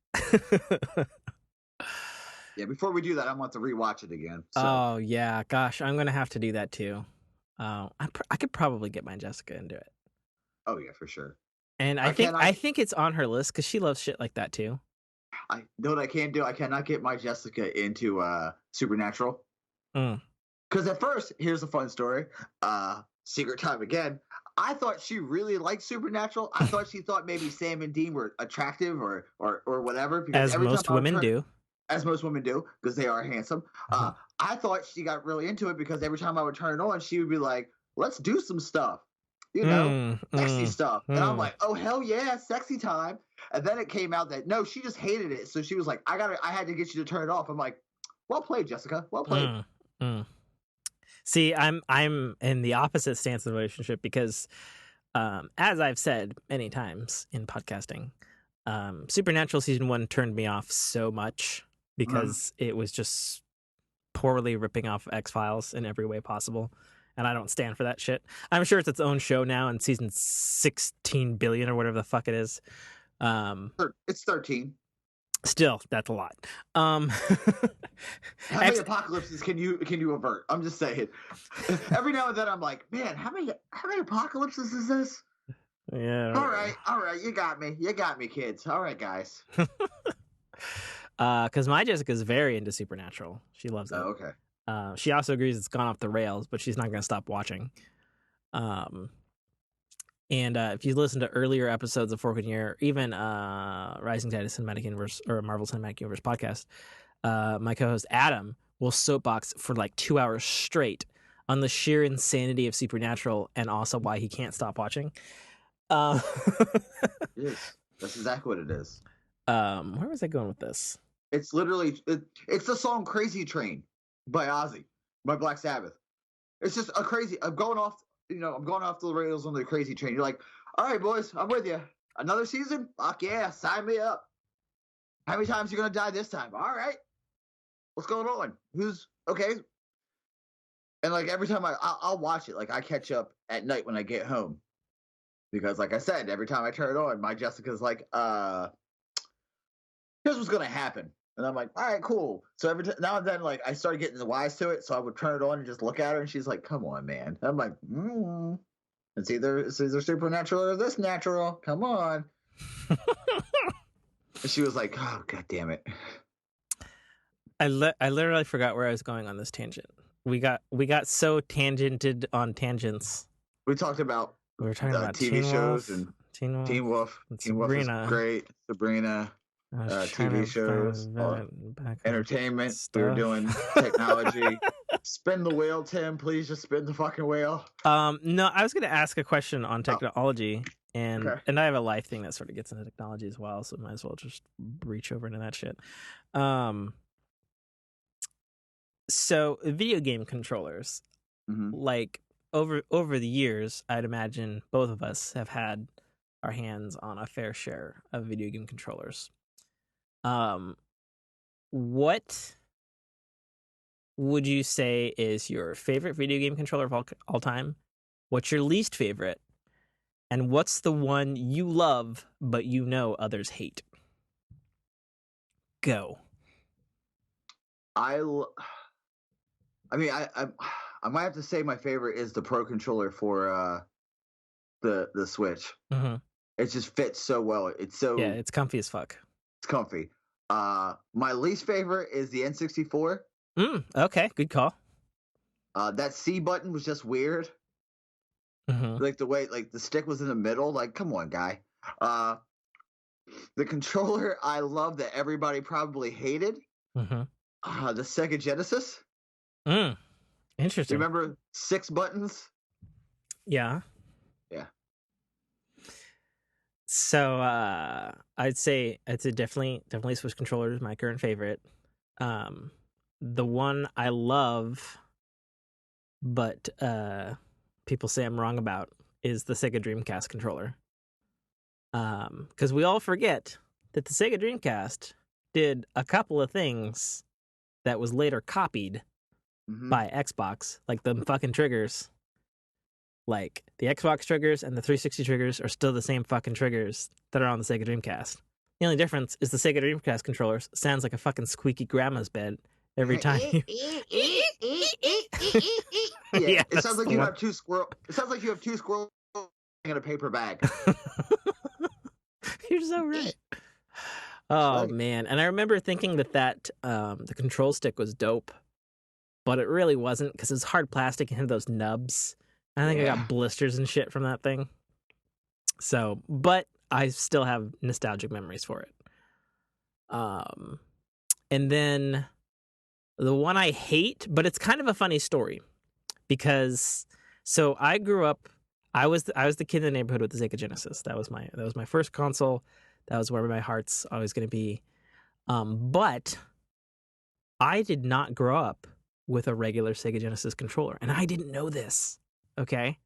Yeah, before we do that, I want to rewatch it again. So. Oh yeah, gosh, I'm gonna have to do that too. I could probably get my Jessica into it. Oh yeah, for sure. And I think it's on her list because she loves shit like that too. I know what I can't do. I cannot get my Jessica into Supernatural. Because at first, here's a fun story. Secret time again. I thought she really liked Supernatural. I thought she thought maybe Sam and Dean were attractive or whatever. Because as most women do. As most women do, because they are handsome. I thought she got really into it because every time I would turn it on, she would be like, let's do some stuff. You know, sexy stuff. And I'm like, oh, hell yeah, sexy time. And then it came out that, no, she just hated it. So she was like, I had to get you to turn it off. I'm like, well played, Jessica. Well played. See, I'm in the opposite stance of the relationship because, as I've said many times in podcasting, Supernatural season 1 turned me off so much because it was just poorly ripping off X-Files in every way possible. And I don't stand for that shit. I'm sure it's its own show now in season 16 billion or whatever the fuck it is. It's 13. Still, that's a lot. How many apocalypses can you avert? I'm just saying. Every now and then I'm like, man, how many apocalypses is this? Yeah. All right. You got me, kids. All right, guys. Because my Jessica's very into Supernatural. She loves it. Oh, okay. She also agrees it's gone off the rails, but she's not going to stop watching. And if you listen to earlier episodes of Forkin, even Rising Tide of Cinematic Universe or Marvel Cinematic Universe podcast, my co-host Adam will soapbox for like 2 hours straight on the sheer insanity of Supernatural and also why he can't stop watching. Uh, It is. That's exactly what it is. where was I going with this? It's literally it's the song "Crazy Train" by Ozzy, by Black Sabbath. It's just a crazy. I'm going off. I'm going off the rails on the Crazy Train. You're like, all right, boys, I'm with you. Another season? Fuck yeah, sign me up. How many times you gonna die this time? All right, what's going on? Who's okay? And like every time I'll watch it, like I catch up at night when I get home because, like I said, every time I turn it on, my Jessica's like, here's what's gonna happen. And I'm like, all right, cool. So now and then, like, I started getting the wise to it. So I would turn it on and just look at her, and she's like, "Come on, man." And I'm like, it's either supernatural or this natural. Come on. And she was like, "Oh, god damn it." I literally forgot where I was going on this tangent. We got so tangented on tangents. We talked about We were talking about TV Teen shows Wolf, and Teen Wolf, Teen Wolf. and Teen Wolf is Sabrina. great. Sabrina. I was trying TV to shows, back entertainment. We were stuff. doing technology. Spin the wheel, Tim. Please just spin the fucking wheel. No, I was going to ask a question on technology, and Okay. I have a life thing that sort of gets into technology as well, so might as well just reach over into that shit. So video game controllers, like over the years, I'd imagine both of us have had our hands on a fair share of video game controllers. What would you say is your favorite video game controller of all time? What's your least favorite? And what's the one you love but you know others hate? Go. I mean, I might have to say my favorite is the Pro controller for the Switch. Mm-hmm. It just fits so well. It's comfy as fuck. It's comfy. My least favorite is the N64. Okay, good call. That C button was just weird. Mm-hmm. Like the way, like the stick was in the middle. Like, come on, guy. The controller I love that everybody probably hated. Mm-hmm. The Sega Genesis. Interesting. Remember 6 buttons? Yeah. Yeah. So I'd say definitely Switch controller is my current favorite. The one I love, but people say I'm wrong about, is the Sega Dreamcast controller. Because we all forget that the Sega Dreamcast did a couple of things that was later copied by Xbox, like the fucking triggers. Like, the Xbox triggers and the 360 triggers are still the same fucking triggers that are on the Sega Dreamcast. The only difference is the Sega Dreamcast controllers sounds like a fucking squeaky grandma's bed every time you... Yeah, it sounds like you have two squirrels. It sounds like you have 2 squirrels in a paper bag. You're so right. Oh, right. man. And I remember thinking that the control stick was dope, but it really wasn't, because it's hard plastic and had those nubs. I think I got blisters and shit from that thing. So, but I still have nostalgic memories for it. And then the one I hate, but it's kind of a funny story, because so I grew up. I was the kid in the neighborhood with the Sega Genesis. That was my first console. That was where my heart's always going to be. But I did not grow up with a regular Sega Genesis controller, and I didn't know this. Okay,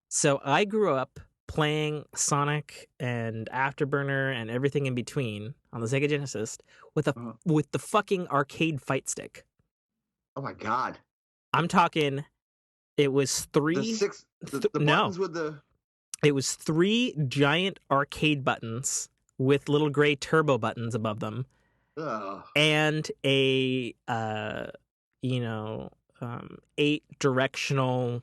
so I grew up playing Sonic and Afterburner and everything in between on the Sega Genesis with the fucking arcade fight stick. Oh my god! I'm talking. It was 3. The buttons with the. It was 3 giant arcade buttons with little gray turbo buttons above them, and a 8 directional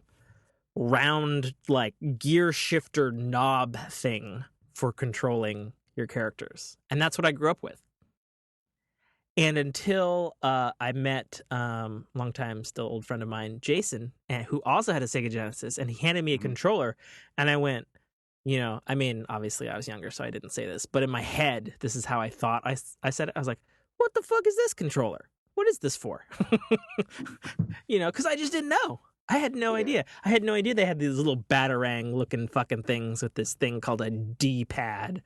round, like, gear shifter knob thing for controlling your characters. And that's what I grew up with. And until I met longtime still old friend of mine, Jason, who also had a Sega Genesis, and he handed me a controller, and I went, I mean, obviously I was younger, so I didn't say this, but in my head, this is how I thought I said it. I was like, what the fuck is this controller? What is this for? Because I just didn't know. I had no Yeah. idea. I had no idea they had these little batarang looking fucking things with this thing called a D-pad.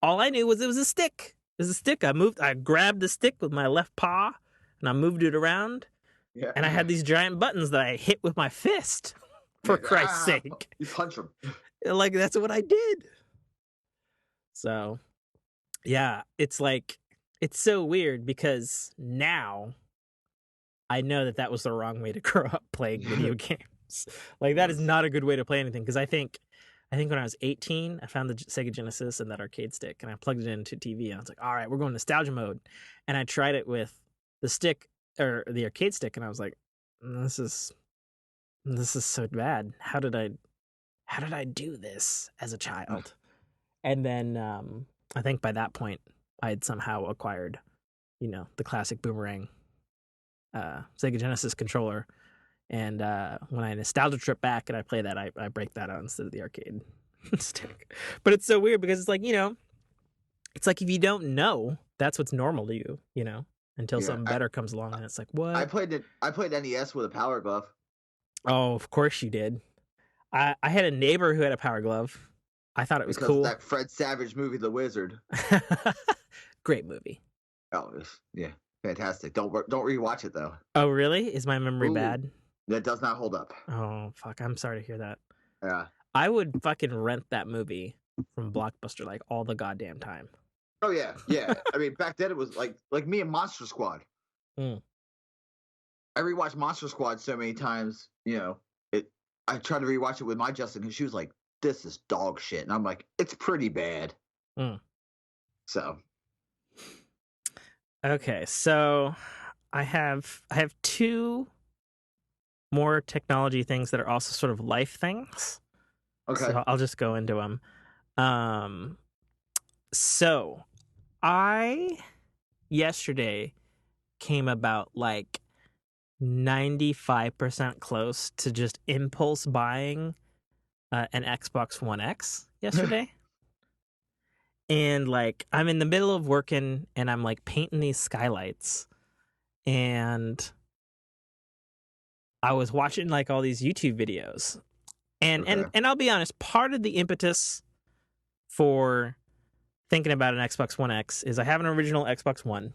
All I knew was it was a stick. It was a stick. I grabbed the stick with my left paw and I moved it around. Yeah. And I had these giant buttons that I hit with my fist. For Christ's sake. You punch them. Like, that's what I did. So, yeah, it's like, it's so weird because now I know that was the wrong way to grow up playing video games. Like, that is not a good way to play anything. Because I think when I was 18, I found the Sega Genesis and that arcade stick, and I plugged it into TV, and I was like, all right, we're going nostalgia mode. And I tried it with the stick, or the arcade stick, and I was like, this is so bad. How did I do this as a child? And then I think by that point, I had somehow acquired, the classic Boomerang Sega Genesis controller. And when I nostalgia trip back and I play that, I break that out instead of the arcade stick. But it's so weird because it's like, it's like if you don't know, that's what's normal to you, until something better comes along and it's like, what? I played NES with a Power Glove. Oh, of course you did. I had a neighbor who had a Power Glove. I thought it was cool. That Fred Savage movie, The Wizard. Great movie. Oh, yeah, fantastic. Don't rewatch it though. Oh, really? Is my memory bad? That does not hold up. Oh, fuck. I'm sorry to hear that. Yeah. I would fucking rent that movie from Blockbuster like all the goddamn time. Oh yeah, yeah. I mean, back then it was like me and Monster Squad. Mm. I rewatched Monster Squad so many times. I tried to rewatch it with my Justin, and she was like, "This is dog shit," and I'm like, "It's pretty bad." Mm. So. Okay, so I have two more technology things that are also sort of life things. Okay. So I'll just go into them. So I yesterday came about like 95% close to just impulse buying an Xbox One X yesterday. And like I'm in the middle of working and I'm like painting these skylights, and I was watching like all these YouTube videos. And I'll be honest, part of the impetus for thinking about an Xbox One X is I have an original Xbox One,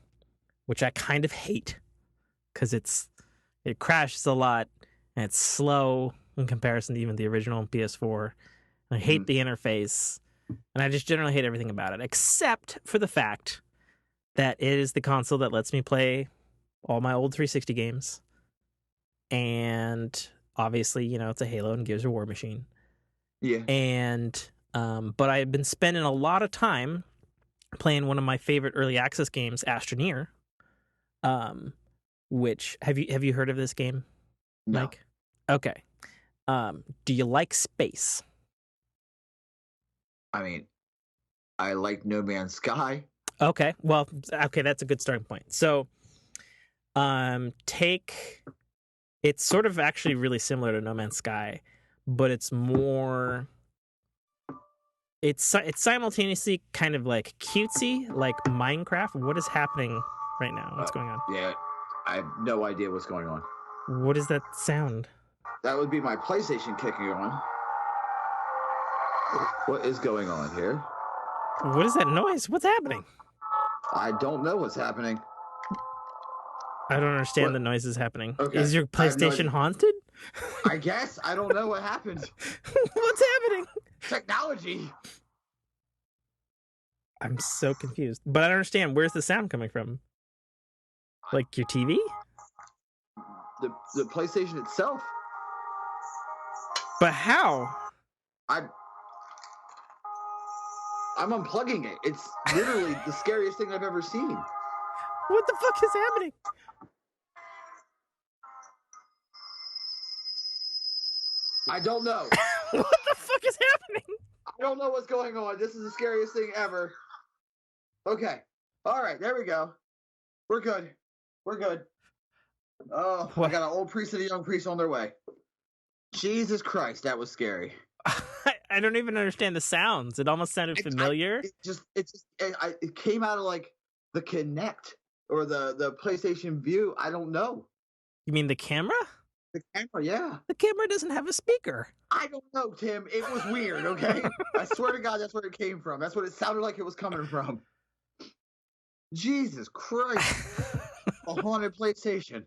which I kind of hate because it crashes a lot and it's slow in comparison to even the original PS4. I hate the interface, and I just generally hate everything about it, except for the fact that it is the console that lets me play all my old 360 games. And obviously, it's a Halo and Gears of War machine. Yeah. And but I've been spending a lot of time playing one of my favorite early access games, Astroneer. Which have you heard of this game, Mike? No. Okay. Do you like space? I mean, I like No Man's Sky. Okay. Well, that's a good starting point. So, it's sort of actually really similar to No Man's Sky, but it's more. It's simultaneously kind of like cutesy, like Minecraft. What is happening right now? What's going on? Yeah, I have no idea what's going on. What is that sound? That would be my PlayStation kicking on. What is going on here? What is that noise? What's happening? I don't know what's happening. I don't understand the noises happening. Okay. Is your PlayStation haunted? I guess. I don't know what happened. What's happening? Technology. I'm so confused. But I don't understand. Where's the sound coming from? Like your TV? The PlayStation itself. But how? I'm unplugging it. It's literally the scariest thing I've ever seen. What the fuck is happening? I don't know. What the fuck is happening? I don't know what's going on. This is the scariest thing ever. Okay. All right. There we go. We're good. Oh, what? I got an old priest and a young priest on their way. Jesus Christ, that was scary. I don't even understand the sounds. It almost sounded familiar. It came out of like the Kinect or the PlayStation View. I don't know. You mean the camera? The camera, yeah. The camera doesn't have a speaker. I don't know, Tim. It was weird, okay? I swear to God, that's where it came from. That's what it sounded like it was coming from. Jesus Christ. A haunted PlayStation.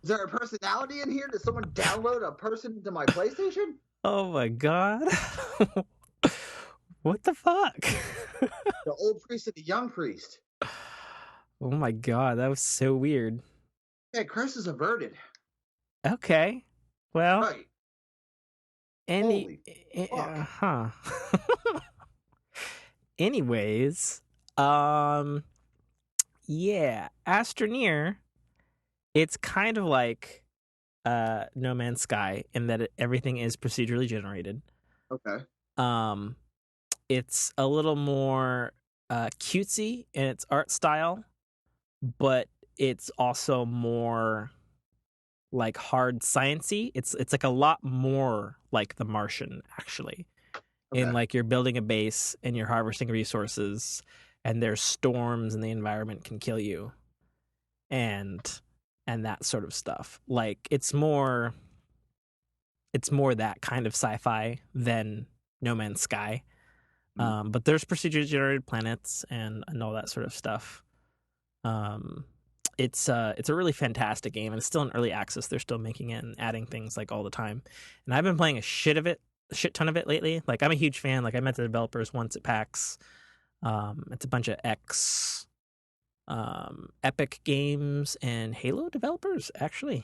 Is there a personality in here? Did someone download a person to my PlayStation? Oh my God. What the fuck? The old priest and the young priest. Oh my God, that was so weird. Hey, curse is averted. Okay. Well, Right. any Holy fuck. huh. Anyways, yeah, Astroneer, it's kind of like No Man's Sky in that everything is procedurally generated. Okay. Um it's a little more cutesy in its art style, but it's also more like hard sciencey. It's like a lot more like The Martian, actually. In Okay. like you're building a base and you're harvesting resources, and there's storms and the environment can kill you, and that sort of stuff. Like it's more that kind of sci-fi than No Man's Sky. But there's procedurally generated planets and all that sort of stuff. It's a really fantastic game, and it's still in early access. They're still making it and adding things like all the time. And I've been playing a shit ton of it lately. Like I'm a huge fan. Like I met the developers once at PAX. It's a bunch of Epic Games and Halo developers actually.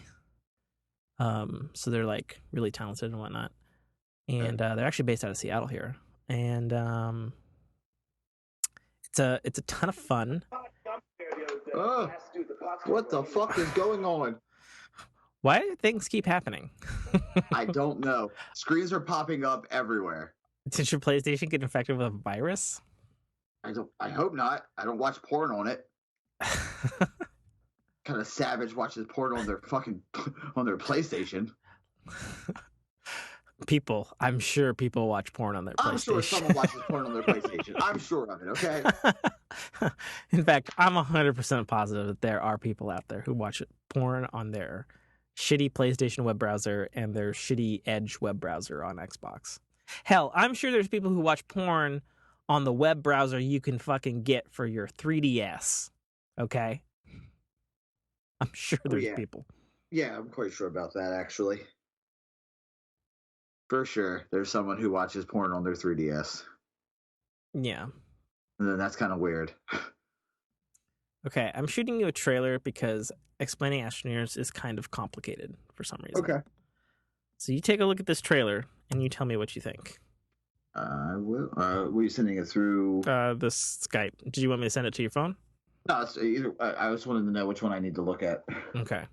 So they're like really talented and whatnot. And they're actually based out of Seattle here. And it's a ton of fun. What the fuck is going on? Why do things keep happening? I don't know. Screens are popping up everywhere. Did your PlayStation get infected with a virus? I hope not. I don't watch porn on it. Kind of savage watches porn on their fucking on their PlayStation. I'm sure people watch porn on their PlayStation. I'm sure someone watches porn on their PlayStation. I'm sure of it, okay? In fact, I'm 100% positive that there are people out there who watch porn on their shitty PlayStation web browser and their shitty Edge web browser on Xbox. Hell, I'm sure there's people who watch porn on the web browser you can fucking get for your 3DS. Okay? I'm sure there's people. Yeah, I'm quite sure about that, actually. For sure, there's someone who watches porn on their 3DS. Yeah. And then that's kind of weird. Okay, I'm shooting you a trailer because explaining Astroneers is kind of complicated for some reason. Okay. So you take a look at this trailer and you tell me what you think. I will. Were you sending it through? This Skype. Did you want me to send it to your phone? No, it's either. I just wanted to know which one I need to look at. Okay.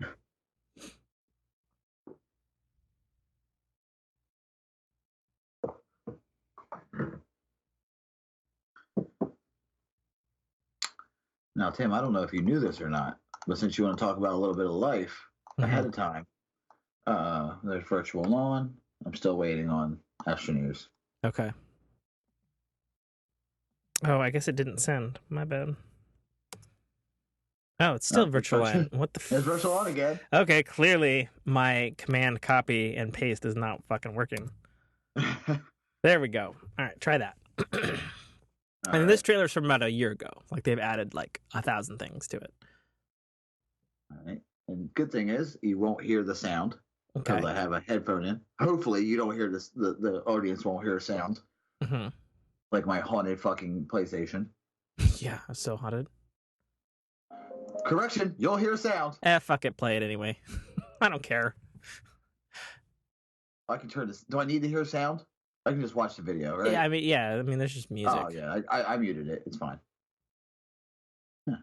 Now, Tim, I don't know if you knew this or not, but since you want to talk about a little bit of life ahead of time, there's virtual lawn. I'm still waiting on Astroneers. Okay. Oh, I guess it didn't send. My bad. Oh, it's still virtual lawn. What the? It's virtual lawn again. Okay, clearly my command copy and paste is not fucking working. There we go. All right, try that. And this trailer's from about a year ago. Like they've added like 1,000 things to it. All right. And good thing is you won't hear the sound because I have a headphone in. Hopefully you don't hear this. The audience won't hear a sound. Mm-hmm. Like my haunted fucking PlayStation. Yeah, I'm so haunted. Correction, you'll hear a sound. Fuck it, play it anyway. I don't care. I can turn this. Do I need to hear a sound? I can just watch the video, right? Yeah, I mean, there's just music. Oh yeah, I muted it. It's fine. Huh.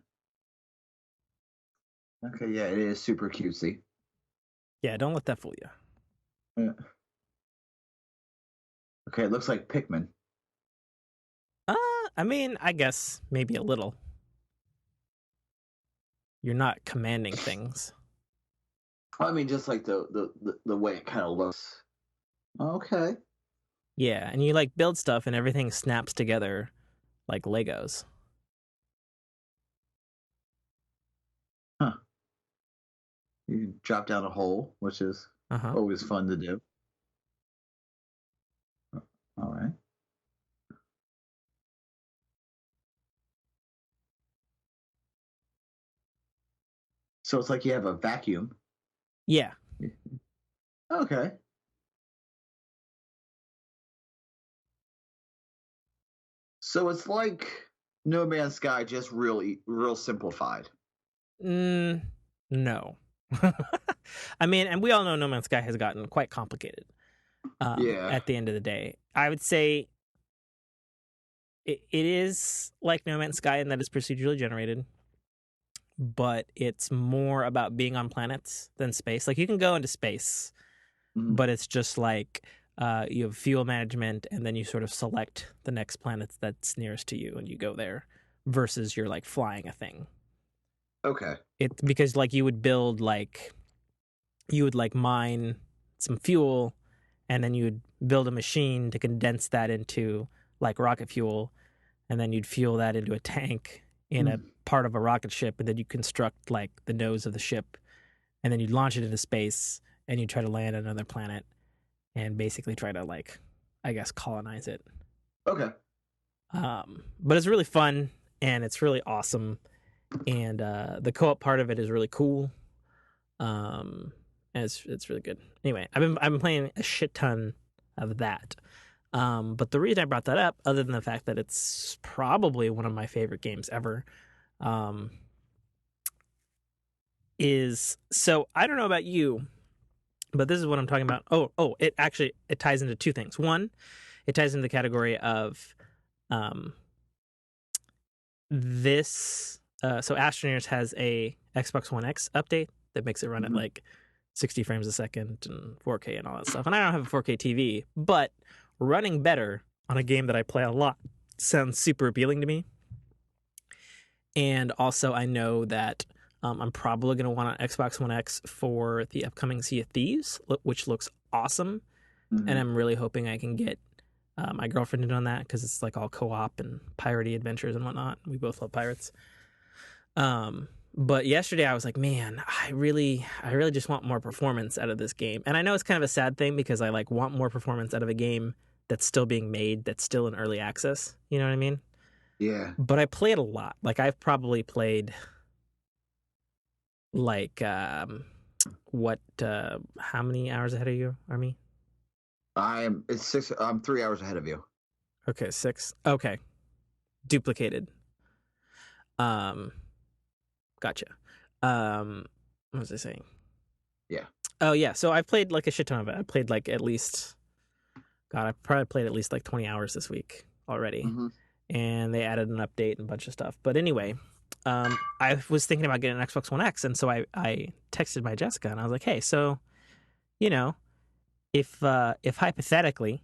Okay, yeah, it is super cutesy. Yeah, don't let that fool you. Yeah. Okay, it looks like Pikmin. I mean, I guess maybe a little. You're not commanding things. I mean, just like the way it kind of looks. Okay. Yeah, and you like build stuff and everything snaps together like Legos. Huh. You drop down a hole, which is Uh-huh. always fun to do. All right. So it's like you have a vacuum. Yeah. Okay. So it's like No Man's Sky, just really real simplified. Mm, no. I mean, and we all know No Man's Sky has gotten quite complicated Yeah. at the end of the day. I would say it is like No Man's Sky in that it's procedurally generated, but it's more about being on planets than space. Like you can go into space, Mhm. but it's just like you have fuel management and then you sort of select the next planet that's nearest to you and you go there versus you're like flying a thing. Okay. It because like you would like mine some fuel and then you'd build a machine to condense that into like rocket fuel and then you'd fuel that into a tank in a Mm. part of a rocket ship and then you construct like the nose of the ship and then you'd launch it into space and you'd try to land on another planet and basically try to like I guess colonize it. Okay. But it's really fun and it's really awesome and the co-op part of it is really cool. Um, and it's really good. Anyway, I've been playing a shit ton of that. But the reason I brought that up, other than the fact that it's probably one of my favorite games ever, um, is so I don't know about you, but this is what I'm talking about. It ties into two things. One, it ties into the category of um, this. So Astroneers has a Xbox One X update that makes it run at Mhm. like 60 frames a second and 4K and all that stuff. And I don't have a 4K TV, but running better on a game that I play a lot sounds super appealing to me. And also, I know that I'm probably going to want an Xbox One X for the upcoming Sea of Thieves, which looks awesome. And Mhm. I'm really hoping I can get my girlfriend in on that because it's like all co-op and piratey adventures and whatnot. We both love pirates. But yesterday I was like, man, I really just want more performance out of this game. And I know it's kind of a sad thing because I like want more performance out of a game that's still being made, that's still in early access. You know what I mean? Yeah. But I play it a lot. Like I've probably played like what how many hours ahead of you, Army? It's 6. I'm 3 hours ahead of you. Okay, 6. Okay. Duplicated. Um gotcha. What was I saying? Yeah. Oh yeah, so I played like a shit ton of it. I played like at least God, I probably played at least like 20 hours this week already. Hmm. And they added an update and a bunch of stuff. But anyway, I was thinking about getting an Xbox One X, and so I texted my Jessica and I was like, hey, so you know, if hypothetically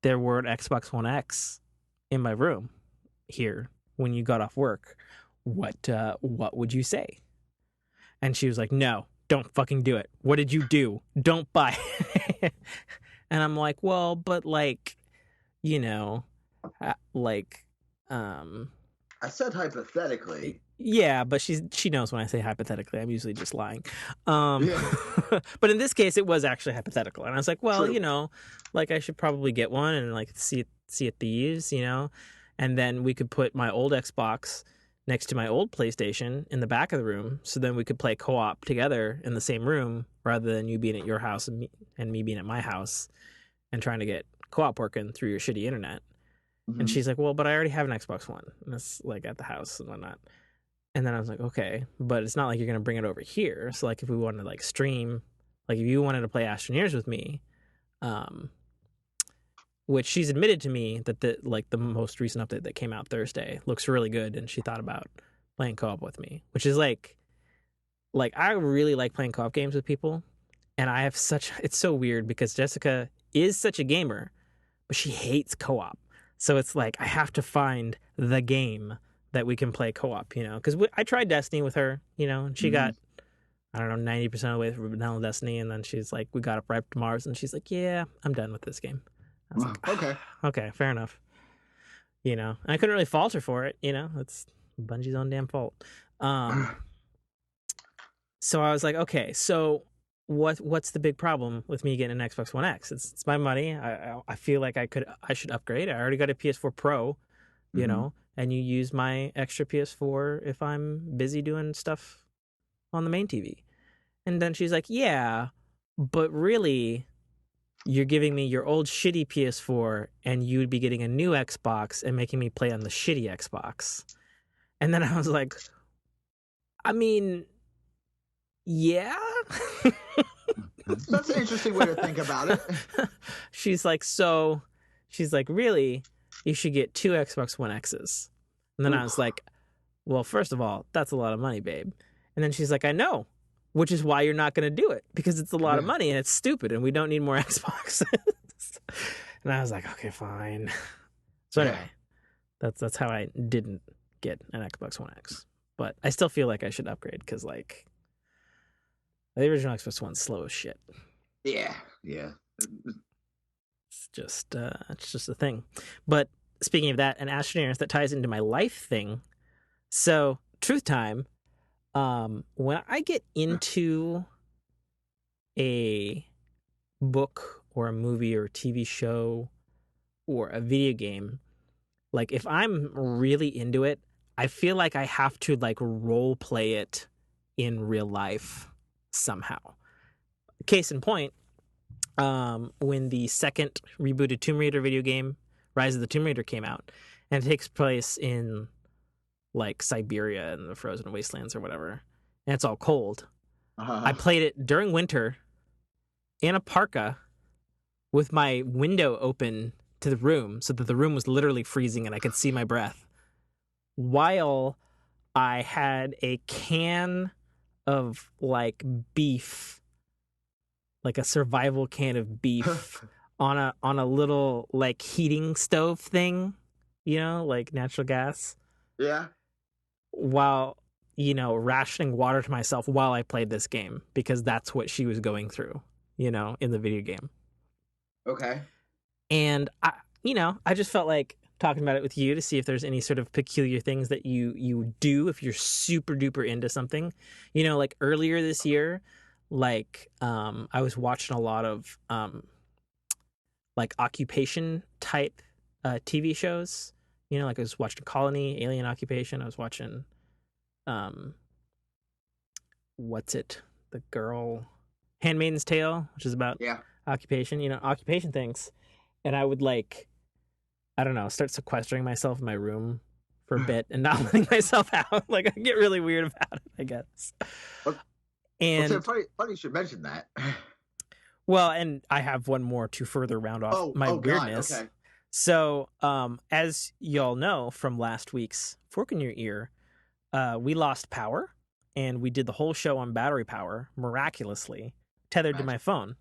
there were an Xbox One X in my room here when you got off work, what would you say? And she was like, no, don't fucking do it. What did you do? Don't buy. And I'm like, well, but like, you know, like, um, I said hypothetically. yeah, but she knows when I say hypothetically, I'm usually just lying. Um, Yeah. but in this case, it was actually hypothetical, and I was like, well, True. like I should probably get one and like see at these, and then we could put my old Xbox next to my old PlayStation in the back of the room, so then we could play co-op together in the same room rather than you being at your house and me being at my house and trying to get co-op working through your shitty internet. And Hmm. she's like, well, but I already have an Xbox One. And it's like at the house and whatnot. And then I was like, okay, but it's not like you're gonna bring it over here. So like if we wanted to like stream, like if you wanted to play Astroneers with me, um, which she's admitted to me that the most recent update that came out Thursday looks really good, and she thought about playing co-op with me, which is like I really like playing co-op games with people, and I have such it's so weird because Jessica is such a gamer, but she hates co-op. So it's like I have to find the game that we can play co-op, because I tried Destiny with her, and she Hmm. got I don't know 90% of the way through vanilla Destiny, and then she's like, we got up right to Mars, and she's like, yeah, I'm done with this game. I was like, Okay. okay, fair enough. And I couldn't really fault her for it. It's Bungie's own damn fault. Um, So I was like, okay, so what's the big problem with me getting an Xbox One X? It's my money. I feel like I should upgrade. I already got a PS4 Pro, Mm-hmm. and you use my extra PS4 if I'm busy doing stuff on the main TV. And then she's like, yeah, but really, you're giving me your old shitty PS4 and you would be getting a new Xbox and making me play on the shitty Xbox. And then I was like, I mean, yeah. That's an interesting way to think about it. she's like, so she's like, really, you should get two Xbox One X's. And then I was Oof. like, well, first of all, that's a lot of money, babe. And then she's like, I know, which is why you're not going to do it because it's a lot of Yeah. money and it's stupid and we don't need more Xboxes. And I was like, okay, fine. So Yeah. anyway, that's how I didn't get an Xbox One X. But I still feel like I should upgrade because like the original Xbox One's slow as shit. Yeah. Yeah. It's just a thing. But speaking of that, an Astroneer that ties into my life thing. So truth time. When I get into a book or a movie or a TV show or a video game, like if I'm really into it, I feel like I have to like role play it in real life somehow. Case in point, when the second rebooted Tomb Raider video game, Rise of the Tomb Raider, came out, and it takes place in like Siberia and the frozen wastelands or whatever, and it's all cold. I played it during winter in a parka with my window open to the room so that the room was literally freezing and I could see my breath while I had a can of like beef, like a survival can of beef on a little like heating stove thing, like natural gas, Yeah. while rationing water to myself while I played this game because that's what she was going through, in the video game. Okay. And I just felt like talking about it with you to see if there's any sort of peculiar things that you do if you're super duper into something. Like earlier this year, like I was watching a lot of like occupation type TV shows. Like I was watching Colony, Alien Occupation. I was watching what's it? The girl Handmaid's Tale, which is about Yeah. occupation, occupation things. And I would like, I don't know, start sequestering myself in my room for a bit and not letting myself out. Like I get really weird about it, I guess. Well, And so funny you should mention that. well, and I have one more to further round off my Oh God. weirdness. Okay. So, as y'all know from last week's Fork in Your Ear, we lost power and we did the whole show on battery power miraculously tethered to my phone.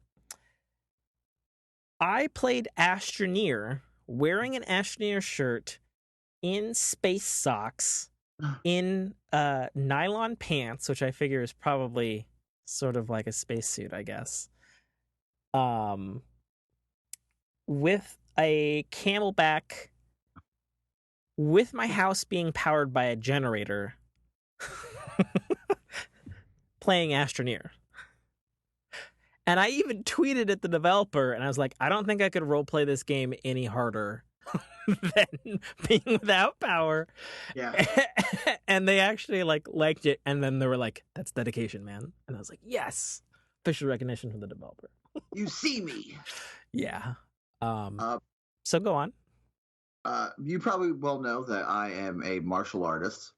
I played Astroneer wearing an Astroneer shirt in space socks in nylon pants, which I figure is probably sort of like a spacesuit, I guess. With a Camelback, with my house being powered by a generator, playing Astroneer. And I even tweeted at the developer, and I was like, I don't think I could roleplay this game any harder than being without power. Yeah. And they actually liked it, and then they were like, "That's dedication, man." And I was like, "Yes, official recognition from the developer." You see me. Yeah. So go on. You probably well know that I am a martial artist.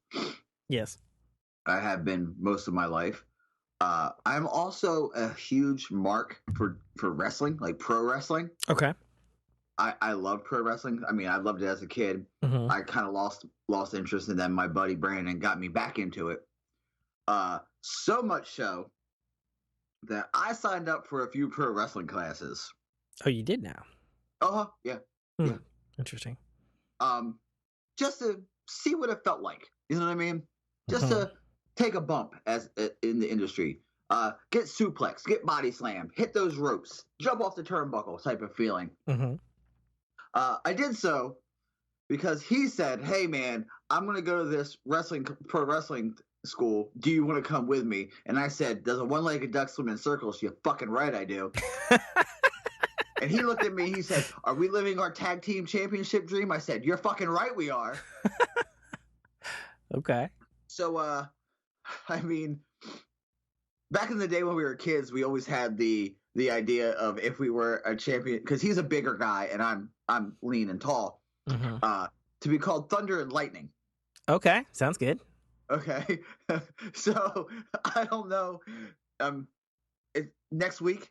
Yes. I have been most of my life. I'm also a huge mark for wrestling, like pro wrestling. Okay. I love pro wrestling. I mean, I loved it as a kid. Mm-hmm. I kind of lost interest, and then my buddy Brandon got me back into it. So much so that I signed up for a few pro wrestling classes. Oh, you did now. Yeah. Yeah. Interesting. Just to see what it felt like. You know what I mean? Just to take a bump as in the industry. Get suplex, get body slam, hit those ropes, jump off the turnbuckle type of feeling. Mm-hmm. I did so because he said, "Hey man, I'm gonna go to this pro wrestling school. Do you want to come with me? And I said, does a one-legged duck swim in circles? You fucking right I do. And he looked at me. He said, are we living our tag team championship dream? I said, you're fucking right we are. Okay. So, I mean, back in the day when we were kids, we always had the idea of if we were a champion, because he's a bigger guy and I'm lean and tall, to be called Thunder and Lightning. Okay, sounds good. Okay, so I don't know. Next week,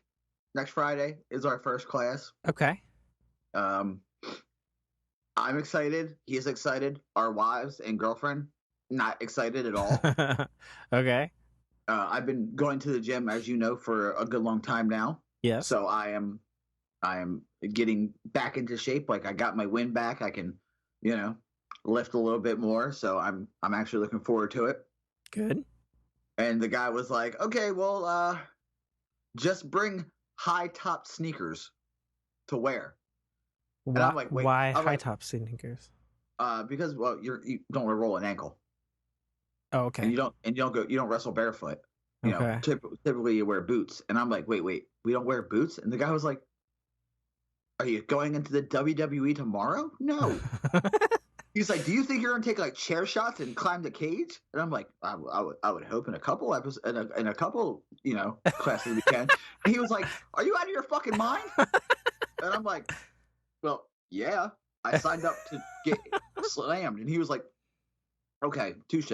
next Friday is our first class. Okay. I'm excited. He's excited. Our wives and girlfriend not excited at all. Okay. I've been going to the gym, as you know, for a good long time now. Yes. So I am getting back into shape. Like I got my wind back. I can, lift a little bit more. So I'm actually looking forward to it. Good. And the guy was like, "Okay, well, just bring high-top sneakers to wear." And I'm like, "Wait, why high-top sneakers?" Because you don't want to roll an ankle. Oh, okay. And you don't wrestle barefoot. You know, typically you wear boots. And I'm like, wait, we don't wear boots? And the guy was like, are you going into the WWE tomorrow? No. He's like, do you think you're gonna take like chair shots and climb the cage? And I'm like, I would hope in a couple episodes, in a couple, classes we can. And he was like, are you out of your fucking mind? And I'm like, well, yeah. I signed up to get slammed. And he was like, okay, touche.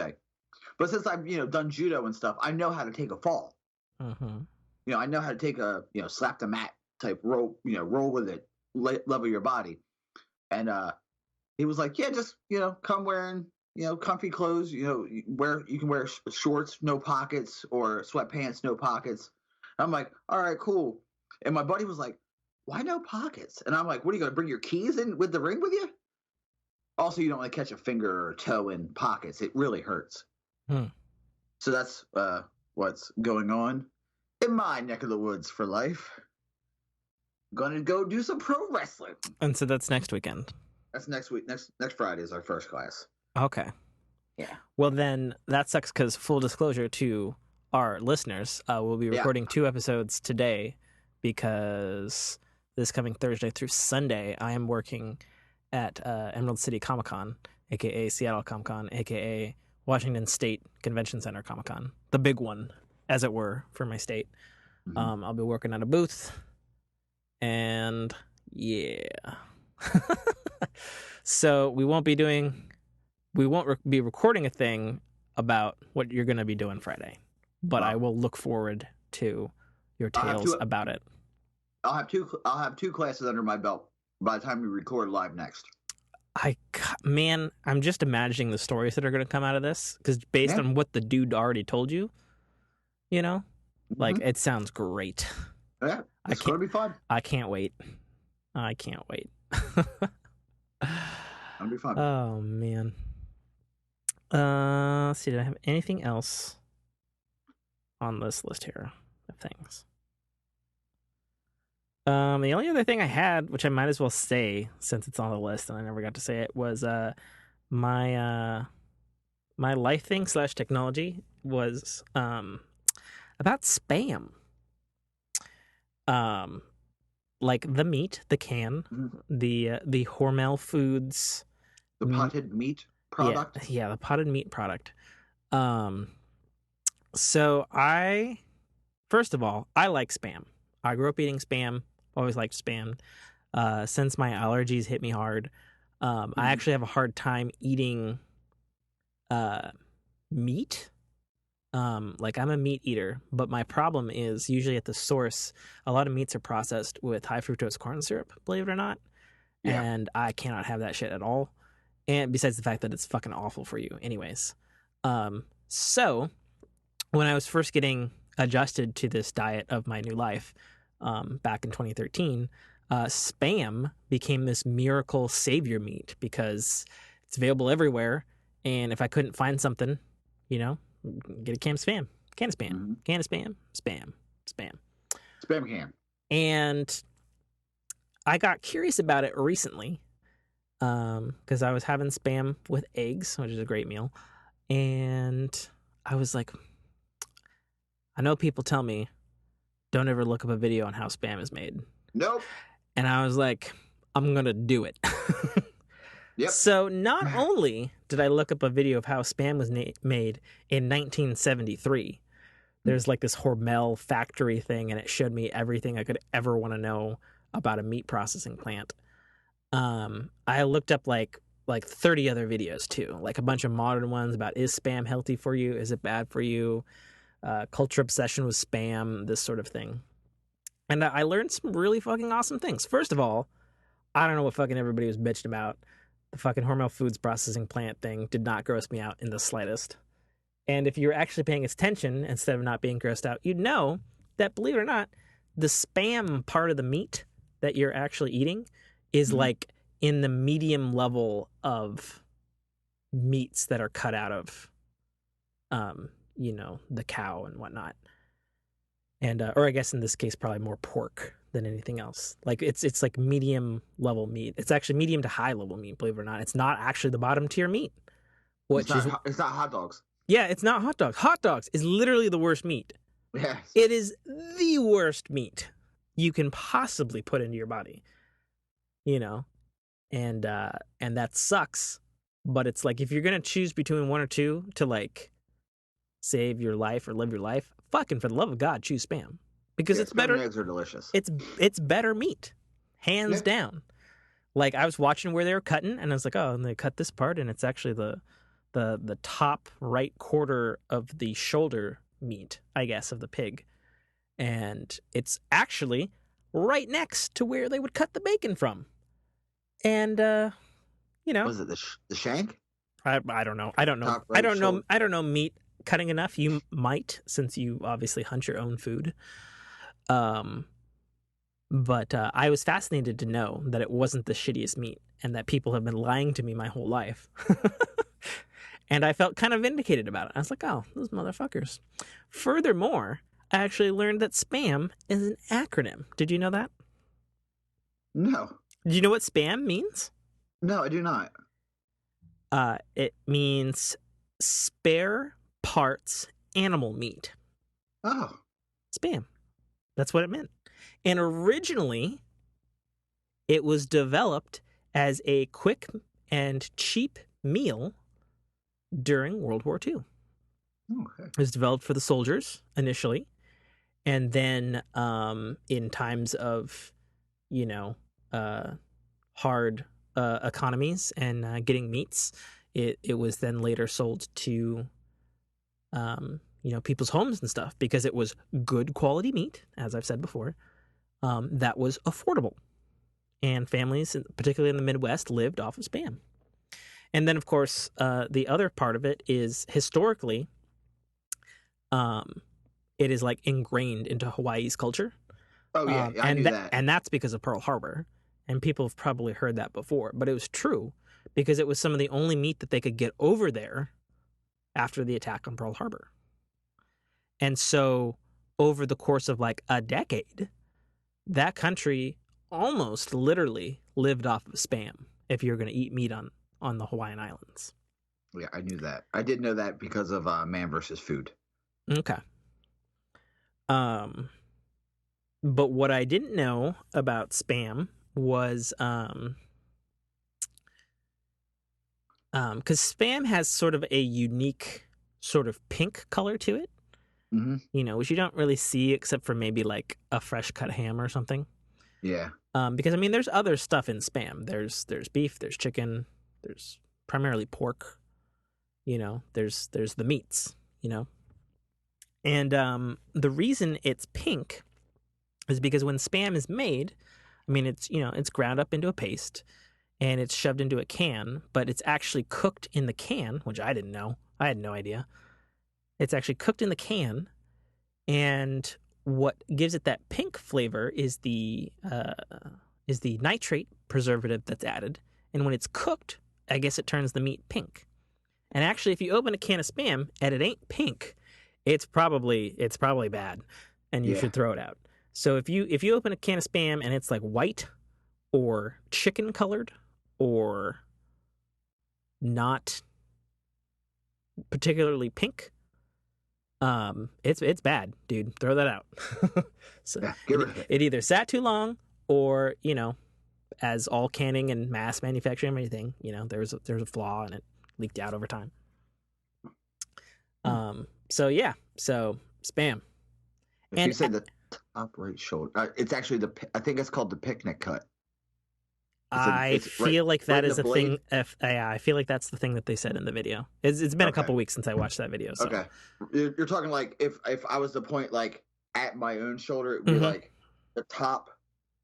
But since I've done judo and stuff, I know how to take a fall. I know how to take a slap the mat type roll, roll with it, level your body. And he was like, yeah, just come wearing comfy clothes. You can wear shorts, no pockets, or sweatpants, no pockets. I'm like, all right, cool. And my buddy was like, why no pockets? And I'm like, what are you gonna bring your keys in with the ring with you? Also, you don't want to catch a finger or a toe in pockets. It really hurts. So that's what's going on in my neck of the woods for life. Gonna go do some pro wrestling. And so that's next weekend. That's next week. Next Friday is our first class. Okay. Yeah. Well, then that sucks because full disclosure to our listeners, we'll be recording 2 episodes today because this coming Thursday through Sunday, I am working at Emerald City Comic Con, aka Seattle Comic Con, aka Washington State Convention Center Comic Con, the big one, as it were, for my state. I'll be working at a booth, and yeah. So we won't be recording a thing about what you're going to be doing Friday, but I will look forward to your tales about it. I'll have 2 classes under my belt by the time we record live next. I'm just imagining the stories that are going to come out of this because based on what the dude already told you, like it sounds great. Yeah, it's going to be fun. I can't wait. It'll be fun. Oh man. Let's see. Did I have anything else on this list here of things? The only other thing I had, which I might as well say since it's on the list and I never got to say it, was my life thing / technology was about spam. Like the meat, the can, the Hormel Foods, the potted meat product. Yeah, the potted meat product. So first of all, I like Spam. I grew up eating Spam. Always liked Spam. Since my allergies hit me hard, I actually have a hard time eating meat. Like I'm a meat eater, but my problem is usually at the source, a lot of meats are processed with high fructose corn syrup, believe it or not. Yeah. And I cannot have that shit at all. And besides the fact that it's fucking awful for you anyways. So when I was first getting adjusted to this diet of my new life, back in 2013, Spam became this miracle savior meat because it's available everywhere. And if I couldn't find something, get a can of Spam. Can of Spam. Can of Spam. Spam. Spam can. And I got curious about it recently because I was having Spam with eggs, which is a great meal. And I was like, I know people tell me don't ever look up a video on how Spam is made. Nope. And I was like, I'm going to do it. Yep. So not only did I look up a video of how Spam was made in 1973, there's like this Hormel factory thing, and it showed me everything I could ever want to know about a meat processing plant. I looked up like 30 other videos too, like a bunch of modern ones about, is Spam healthy for you? Is it bad for you? Culture obsession with Spam, this sort of thing. And I learned some really fucking awesome things. First of all, I don't know what fucking everybody was bitching about. The fucking Hormel Foods processing plant thing did not gross me out in the slightest. And if you're actually paying attention instead of not being grossed out, you'd know that, believe it or not, the Spam part of the meat that you're actually eating is like in the medium level of meats that are cut out of, the cow and whatnot. And, or I guess in this case, probably more pork than anything else. Like it's like medium level meat. It's actually medium to high level meat, believe it or not. It's not actually the bottom tier meat. It's not hot dogs. Yeah, it's not hot dogs. Hot dogs is literally the worst meat. Yes. It is the worst meat you can possibly put into your body. And that sucks. But it's like, if you're gonna choose between one or two to like save your life or live your life, fucking for the love of God, choose Spam. Because it's better. Eggs are delicious. It's better meat. Hands down. Like, I was watching where they were cutting, and I was like, oh, and they cut this part, and it's actually the top right quarter of the shoulder meat, I guess, of the pig. And it's actually right next to where they would cut the bacon from. And Was it the shank? I don't know. I don't know. I don't know. I don't know meat cutting enough. You might, since you obviously hunt your own food. But I was fascinated to know that it wasn't the shittiest meat, and that people have been lying to me my whole life. And I felt kind of vindicated about it. I was like, oh, those motherfuckers. Furthermore, I actually learned that Spam is an acronym. Did you know that? No. Do you know what Spam means? No, I do not. It means spare parts animal meat. Oh. Spam. That's what it meant. And originally, it was developed as a quick and cheap meal during World War II. Okay. It was developed for the soldiers initially. And then in times of, hard economies and getting meats, it was then later sold to, people's homes and stuff, because it was good quality meat, as I've said before, that was affordable. And families, particularly in the Midwest, lived off of Spam. And then, of course, the other part of it is, historically, it is like ingrained into Hawaii's culture. Oh, yeah, I knew that. And that's because of Pearl Harbor. And people have probably heard that before. But it was true, because it was some of the only meat that they could get over there after the attack on Pearl Harbor. And so over the course of like a decade, that country almost literally lived off of Spam if you're going to eat meat on the Hawaiian Islands. Yeah, I knew that. I did know that because of Man vs. Food. Okay. But what I didn't know about Spam was because Spam has sort of a unique sort of pink color to it, which you don't really see except for maybe like a fresh cut ham or something. Yeah. Because I mean, there's other stuff in Spam. There's beef, there's chicken, there's primarily pork. There's the meats. And the reason it's pink is because when Spam is made, I mean, it's ground up into a paste and it's shoved into a can, but it's actually cooked in the can, which I didn't know. I had no idea. It's actually cooked in the can, and what gives it that pink flavor is the nitrate preservative that's added. And when it's cooked, I guess it turns the meat pink. And actually, if you open a can of Spam and it ain't pink, it's probably bad, and you should throw it out. So if you open a can of Spam and it's like white or chicken colored or not particularly pink, It's bad, dude. Throw that out. So Yeah, get rid of it. it either sat too long, or as all canning and mass manufacturing and everything, there's a flaw and it leaked out over time. So yeah, so spam. If And you say the top right shoulder, it's actually I think it's called the picnic cut. I It's right, feel like right that in the is a thing. blade. Yeah, I feel like that's the thing that they said in the video. It's been a Okay. couple weeks since I watched that video, so. Okay. You're talking like if I was to point like at my own shoulder, it would be Hmm. like the top,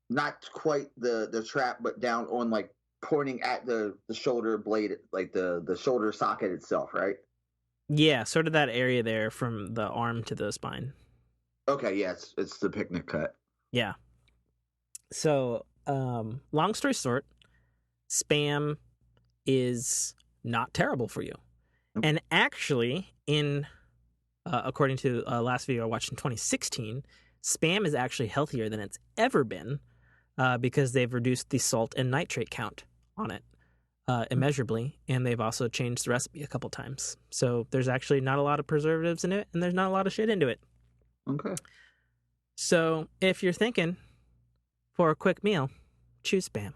not quite the trap, but down on like pointing at the shoulder blade, like the shoulder socket itself, right? Yeah, sort of that area there from the arm to the spine. Okay, yeah, it's the picnic cut. Yeah. So, long story short, spam is not terrible for you. Nope. And actually, according to last video I watched in 2016, spam is actually healthier than it's ever been, because they've reduced the salt and nitrate count on it immeasurably, and they've also changed the recipe a couple times. So there's actually not a lot of preservatives in it, and there's not a lot of shit into it. Okay. So if you're thinking for a quick meal, choose spam.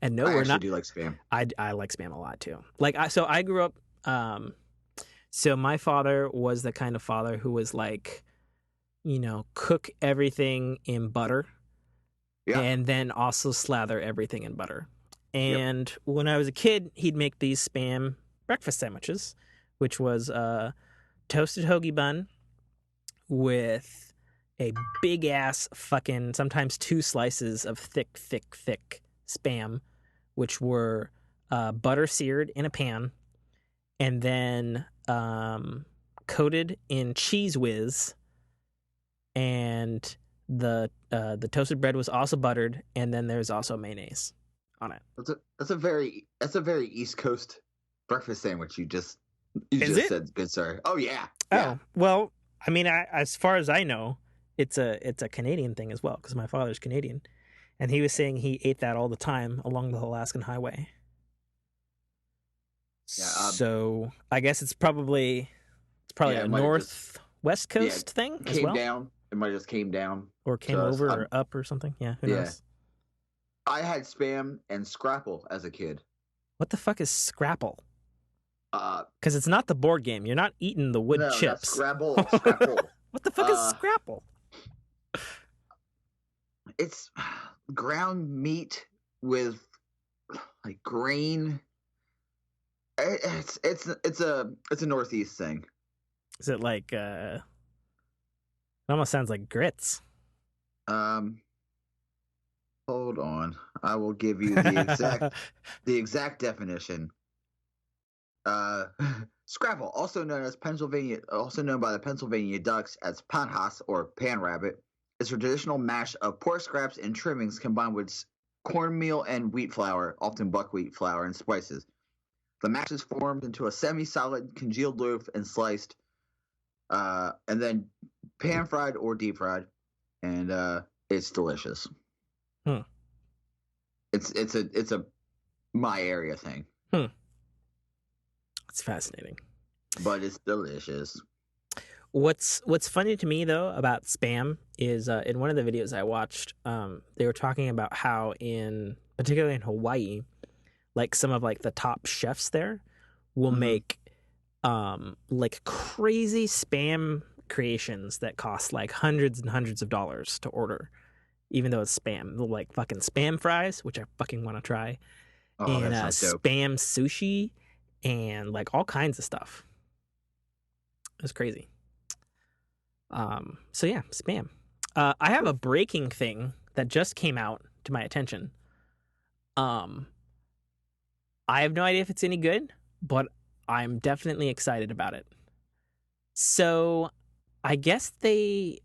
And no, I we're actually not. do like spam. I like spam a lot too. So I grew up. So my father was the kind of father who was like, cook everything in butter, Yeah. and then also slather everything in butter. Yep. And when I was a kid, he'd make these spam breakfast sandwiches, which was a toasted hoagie bun with a big ass fucking, sometimes 2 slices of thick spam, which were butter seared in a pan, and then coated in Cheese Whiz, and the toasted bread was also buttered, and then there's also mayonnaise on it. That's a very East Coast breakfast sandwich. You just Is it? said, good sir. Oh yeah, yeah. Oh well, I mean, as far as I know, it's a Canadian thing as well, because my father's Canadian, and he was saying he ate that all the time along the Alaskan Highway. Yeah. So I guess it's probably Yeah, a it might have just West Coast thing as came well, down. It might have just came down or came to us. over or up or something. Yeah, who Yeah. knows? I had spam and scrapple as a kid. What the fuck is Scrapple? Uh, Because it's not the board game. You're not eating the wood no, that's chips. Scrabble. Scrapple. What the fuck is Scrapple? It's ground meat with like grain. It's a Northeast thing. Is it like it almost sounds like grits. Hold on. I will give you the exact definition. Scrapple, also known by the Pennsylvania Ducks as panhas or pan rabbit, is a traditional mash of pork scraps and trimmings combined with cornmeal and wheat flour, often buckwheat flour, and spices. The mash is formed into a semi-solid congealed loaf and sliced, and then pan fried or deep fried, and it's delicious. It's a my area thing. It's fascinating, but it's delicious. What's funny to me though about spam is in one of the videos I watched, they were talking about how particularly in Hawaii, like some of like the top chefs there will make like crazy spam creations that cost like hundreds and hundreds of dollars to order, even though it's spam. Like fucking spam fries, which I fucking want to try, and spam sushi, and like all kinds of stuff. It was crazy. So yeah, spam. I have a breaking thing that just came out to my attention. I have no idea if it's any good, but I'm definitely excited about it. So I guess they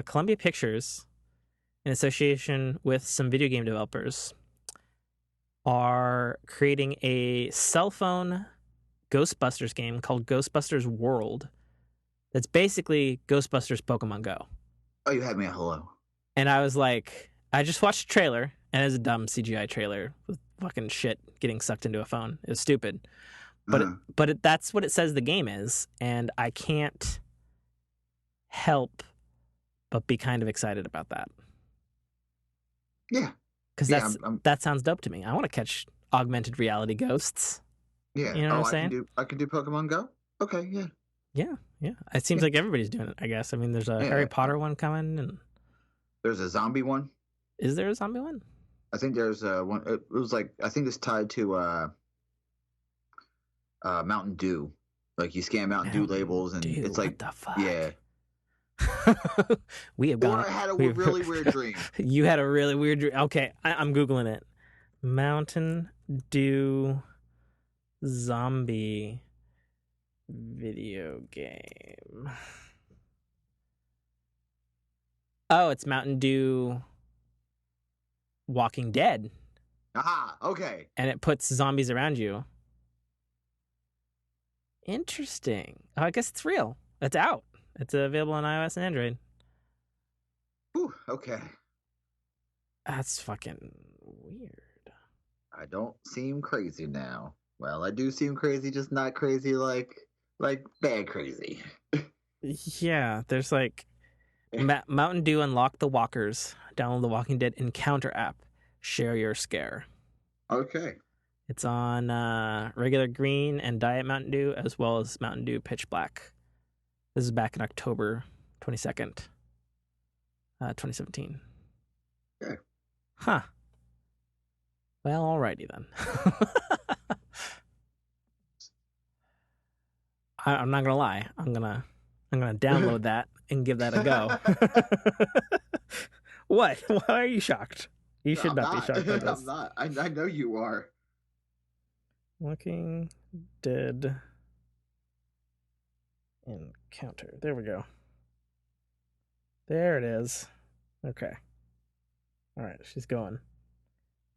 Columbia Pictures, in association with some video game developers, are creating a cell phone Ghostbusters game called Ghostbusters World. That's basically Ghostbusters Pokemon Go. Oh, you had me at hello. And I was like, I just watched a trailer, and it was a dumb CGI trailer with fucking shit getting sucked into a phone. It was stupid. That's what it says the game is, and I can't help but be kind of excited about that. Yeah. Because Yeah, that sounds dope to me. I want to catch augmented reality ghosts. yeah. You know what I'm saying? I can do Pokemon Go? Okay, yeah. Yeah, yeah. It seems like everybody's doing it, I guess. I mean, there's a Harry Potter one coming, and there's a zombie one. Is there a zombie one? I think there's one. It was like, I think it's tied to Mountain Dew. Like you scan Mountain Dew labels, and it's like, what the fuck? Yeah. We have gone. Or I had a really weird dream. You had a really weird dream. Okay, I'm Googling it. Mountain Dew zombie video game. Oh, it's Mountain Dew Walking Dead. Aha, okay. And it puts zombies around you. Interesting. Oh, I guess it's real. It's out. It's available on iOS and Android. Whew, okay. That's fucking weird. I don't seem crazy now. Well, I do seem crazy, just not crazy like bad crazy. Yeah, there's like Mountain Dew Unlock the Walkers. Download the Walking Dead Encounter app. Share your scare. Okay. It's on regular green and Diet Mountain Dew, as well as Mountain Dew Pitch Black. This is back in October 22nd, 2017. Okay. Huh. Well, alrighty then. I'm not gonna lie. I'm gonna download that and give that a go. What? Why are you shocked? You should not be shocked by this. I'm not. I know you are. Walking Dead Encounter. There we go. There it is. Okay. All right, she's going.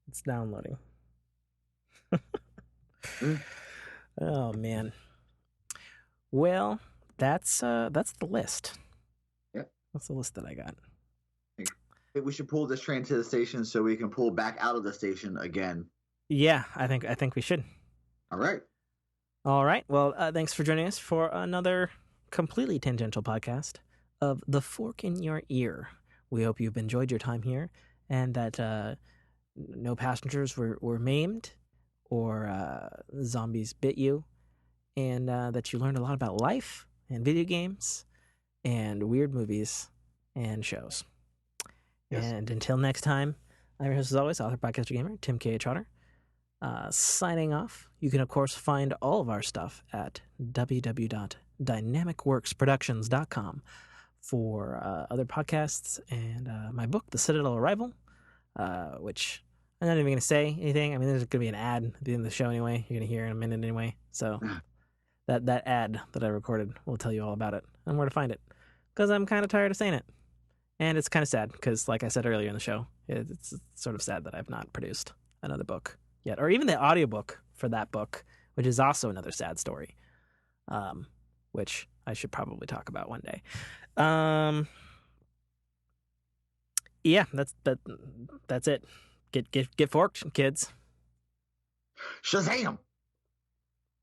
It's downloading. Oh man. Well, that's the list. Yep. That's the list that I got. We should pull this train to the station so we can pull back out of the station again. Yeah, I think we should. All right. All right. Well, thanks for joining us for another completely tangential podcast of The Fork in Your Ear. We hope you've enjoyed your time here and that no passengers were maimed or zombies bit you, and that you learned a lot about life and video games and weird movies and shows. Yes. And until next time, I'm your host as always, author, podcaster, gamer, Tim K. Trotter. Signing off. You can, of course, find all of our stuff at www.dynamicworksproductions.com for other podcasts and my book, The Citadel Arrival, which I'm not even going to say anything. I mean, there's going to be an ad at the end of the show anyway. You're going to hear in a minute anyway. So that ad that I recorded will tell you all about it and where to find it, because I'm kind of tired of saying it. And it's kind of sad because, like I said earlier in the show, it's sort of sad that I've not produced another book yet, or even the audiobook for that book, which is also another sad story, which I should probably talk about one day. Yeah, that's it. Get forked, kids. Shazam!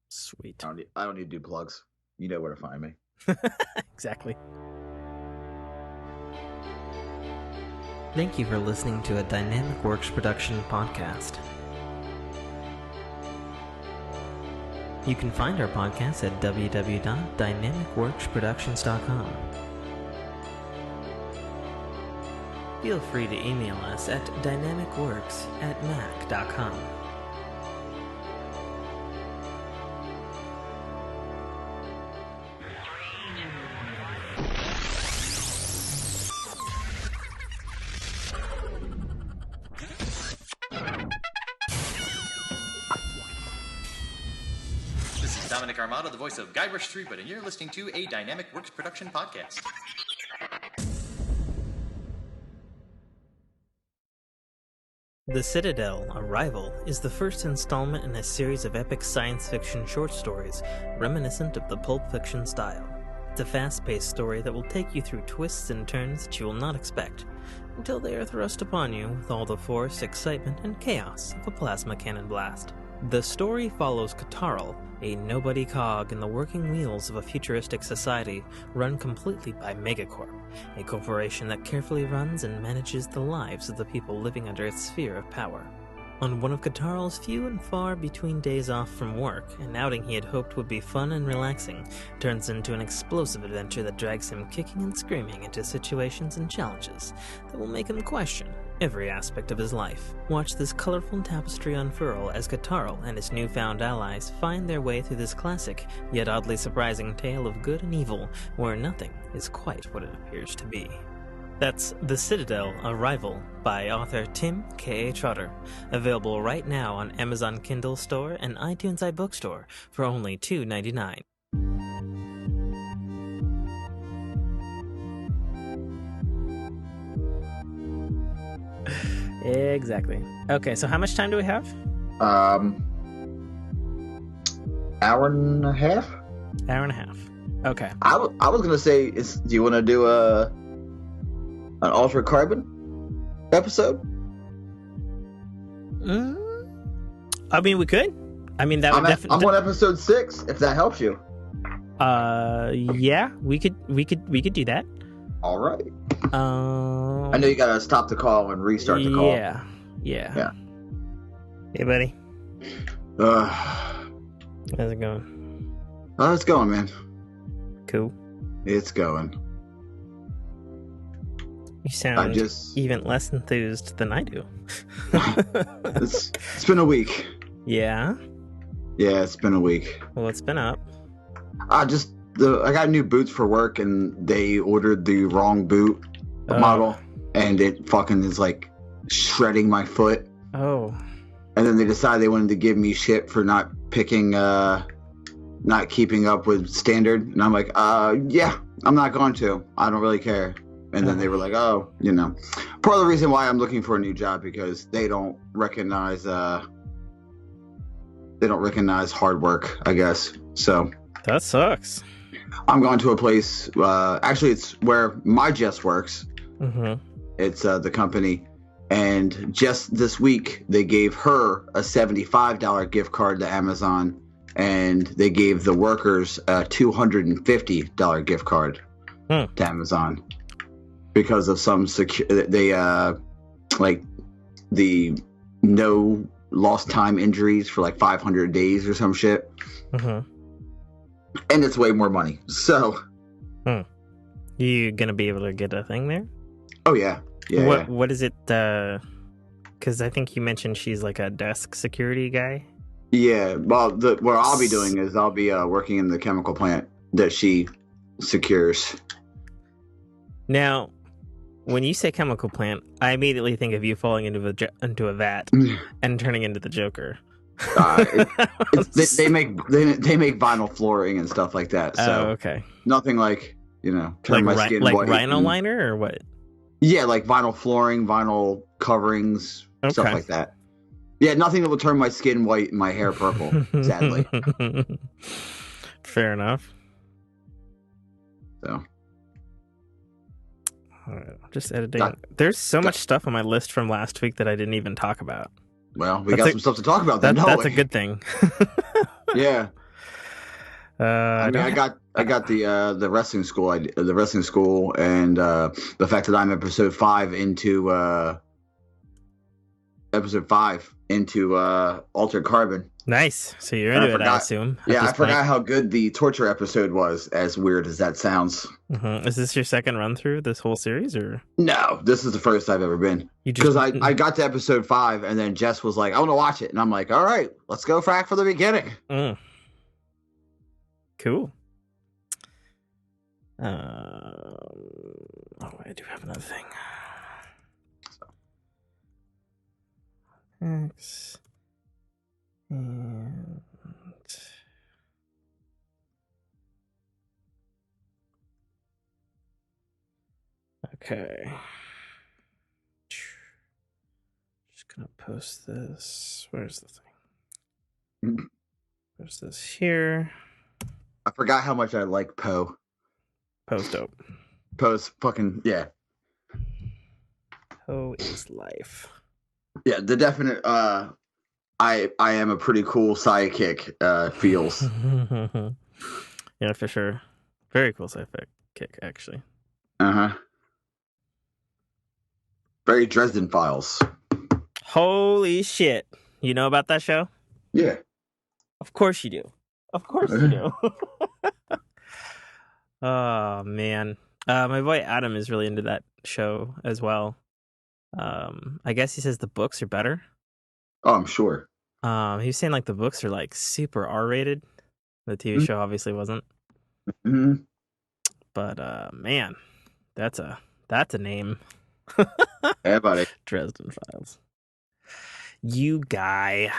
Sweet. I don't need to do plugs. You know where to find me. Exactly. Thank you for listening to a Dynamic Works production podcast. You can find our podcast at www.dynamicworksproductions.com. Feel free to email us at dynamicworks@mac.com. Armada, the voice of Guybrush Threepwood, and you're listening to a Dynamic Works production podcast. The Citadel Arrival is the first installment in a series of epic science fiction short stories reminiscent of the Pulp Fiction style. It's a fast-paced story that will take you through twists and turns that you will not expect, until they are thrust upon you with all the force, excitement, and chaos of a plasma cannon blast. The story follows Katarl, a nobody cog in the working wheels of a futuristic society run completely by Megacorp, a corporation that carefully runs and manages the lives of the people living under its sphere of power. On one of Katarl's few and far between days off from work, an outing he had hoped would be fun and relaxing turns into an explosive adventure that drags him kicking and screaming into situations and challenges that will make him question every aspect of his life. Watch this colorful tapestry unfurl as Katarl and his newfound allies find their way through this classic, yet oddly surprising tale of good and evil, where nothing is quite what it appears to be. That's The Citadel, Arrival by author Tim K.A. Trotter, available right now on Amazon Kindle Store and iTunes iBookstore for only $2.99. Exactly. Okay, so how much time do we have? Hour and a half. Hour and a half. Okay. I was gonna say, do you want to do an Altered Carbon episode? I mean, we could. I mean, that would definitely. I'm on episode 6. If that helps you. Yeah, we could do that. All right. I know you gotta stop the call and restart the call. Yeah. Hey, buddy. How's it going? Oh, it's going, man. Cool. It's going. You sound even less enthused than I do. It's been a week. Yeah? Yeah, it's been a week. Well, it's been up. I got new boots for work, and they ordered the wrong boot model, and it fucking is like shredding my foot. Oh. And then they decided they wanted to give me shit for not keeping up with standard. And I'm like, yeah, I'm not going to. I don't really care. And then they were like, oh, part of the reason why I'm looking for a new job, because they don't recognize hard work, I guess. So that sucks. I'm going to a place, actually it's where my Jess works. Mm-hmm. It's the company. And just this week, they gave her a $75 gift card to Amazon, and they gave the workers a $250 gift card to Amazon because of some like the no lost time injuries for like 500 days or some shit. Mm-hmm. And it's way more money. So, you gonna be able to get a thing there? Oh yeah. Yeah. What is it? Because I think you mentioned she's like a desk security guy. Yeah. Well, what I'll be doing is I'll be working in the chemical plant that she secures. Now, when you say chemical plant, I immediately think of you falling into a vat and turning into the Joker. They make vinyl flooring and stuff like that. So okay. Nothing like turn my skin like white. rhino liner or what? Yeah, like vinyl flooring, vinyl coverings, stuff like that. Yeah, nothing that will turn my skin white and my hair purple, sadly. Fair enough. So. Alright, I'm just editing. There's so much stuff on my list from last week that I didn't even talk about. Well, we got some stuff to talk about then, that's a good thing. Yeah. I got the wrestling school, and the fact that I'm episode 5 into Altered Carbon. Nice. So you're into it, I assume. I forgot how good the torture episode was, as weird as that sounds. Mm-hmm. Is this your second run through this whole series, or? No, this is the first I've ever been. Because I got to episode 5, and then Jess was like, I want to watch it. And I'm like, all right, let's go back for the beginning. Cool. I do have another thing. X and okay. Just gonna post this. Where's the thing? There's this here. I forgot how much I like Poe. Poe's dope. Poe's fucking, yeah. Poe is life. Yeah, the definite I am a pretty cool sidekick. Feels. Yeah, for sure. Very cool sci-fi kick, actually. Uh-huh. Very Dresden Files. Holy shit! You know about that show? Yeah. Of course you do. Of course you do. Oh man, my boy Adam is really into that show as well. I guess he says the books are better. Oh, I'm sure. He was saying like the books are like super R-rated. The TV show obviously wasn't. Mm-hmm. But man, that's a name. Yeah, buddy. Dresden Files. You guy.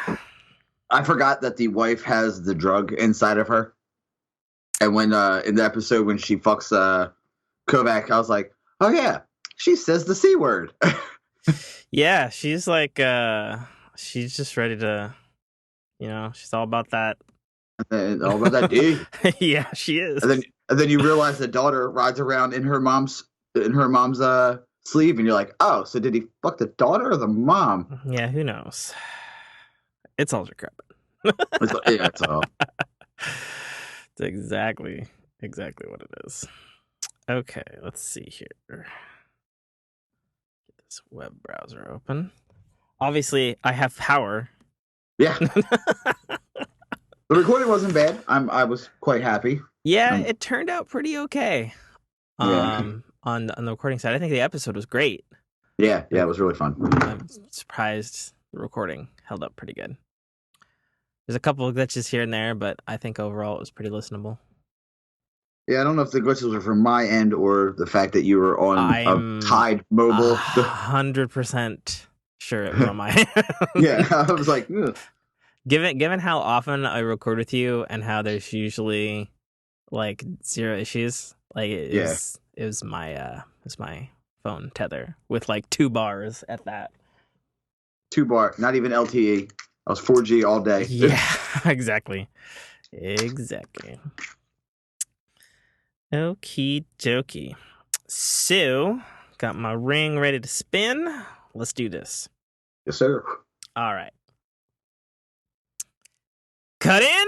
I forgot that the wife has the drug inside of her. And when in the episode when she fucks Kovac, I was like, oh yeah, she says the C word. Yeah, she's like she's just ready to, she's all about that. And all about that D. Yeah, she is. And then you realize the daughter rides around in her mom's sleeve, and you're like, oh, so did he fuck the daughter or the mom? Yeah, who knows? It's all crap. It's all. It's exactly what it is. Okay, let's see here. Get this web browser open. Obviously, I have power. Yeah. The recording wasn't bad. I was quite happy. Yeah, it turned out pretty okay. Yeah. On the recording side, I think the episode was great. Yeah, it was really fun. I'm surprised the recording held up pretty good. There's a couple of glitches here and there, but I think overall it was pretty listenable. Yeah, I don't know if the glitches were from my end or the fact that you were on a Tide mobile. 100% sure it was on my end. Yeah, I was like, ugh. Given how often I record with you and how there's usually like zero issues, like it was my phone tether with like 2 bars at that. 2 bar, not even LTE. I was 4G all day. Yeah, exactly. Okie dokie. So, got my ring ready to spin. Let's do this. Yes, sir. All right. Cut in.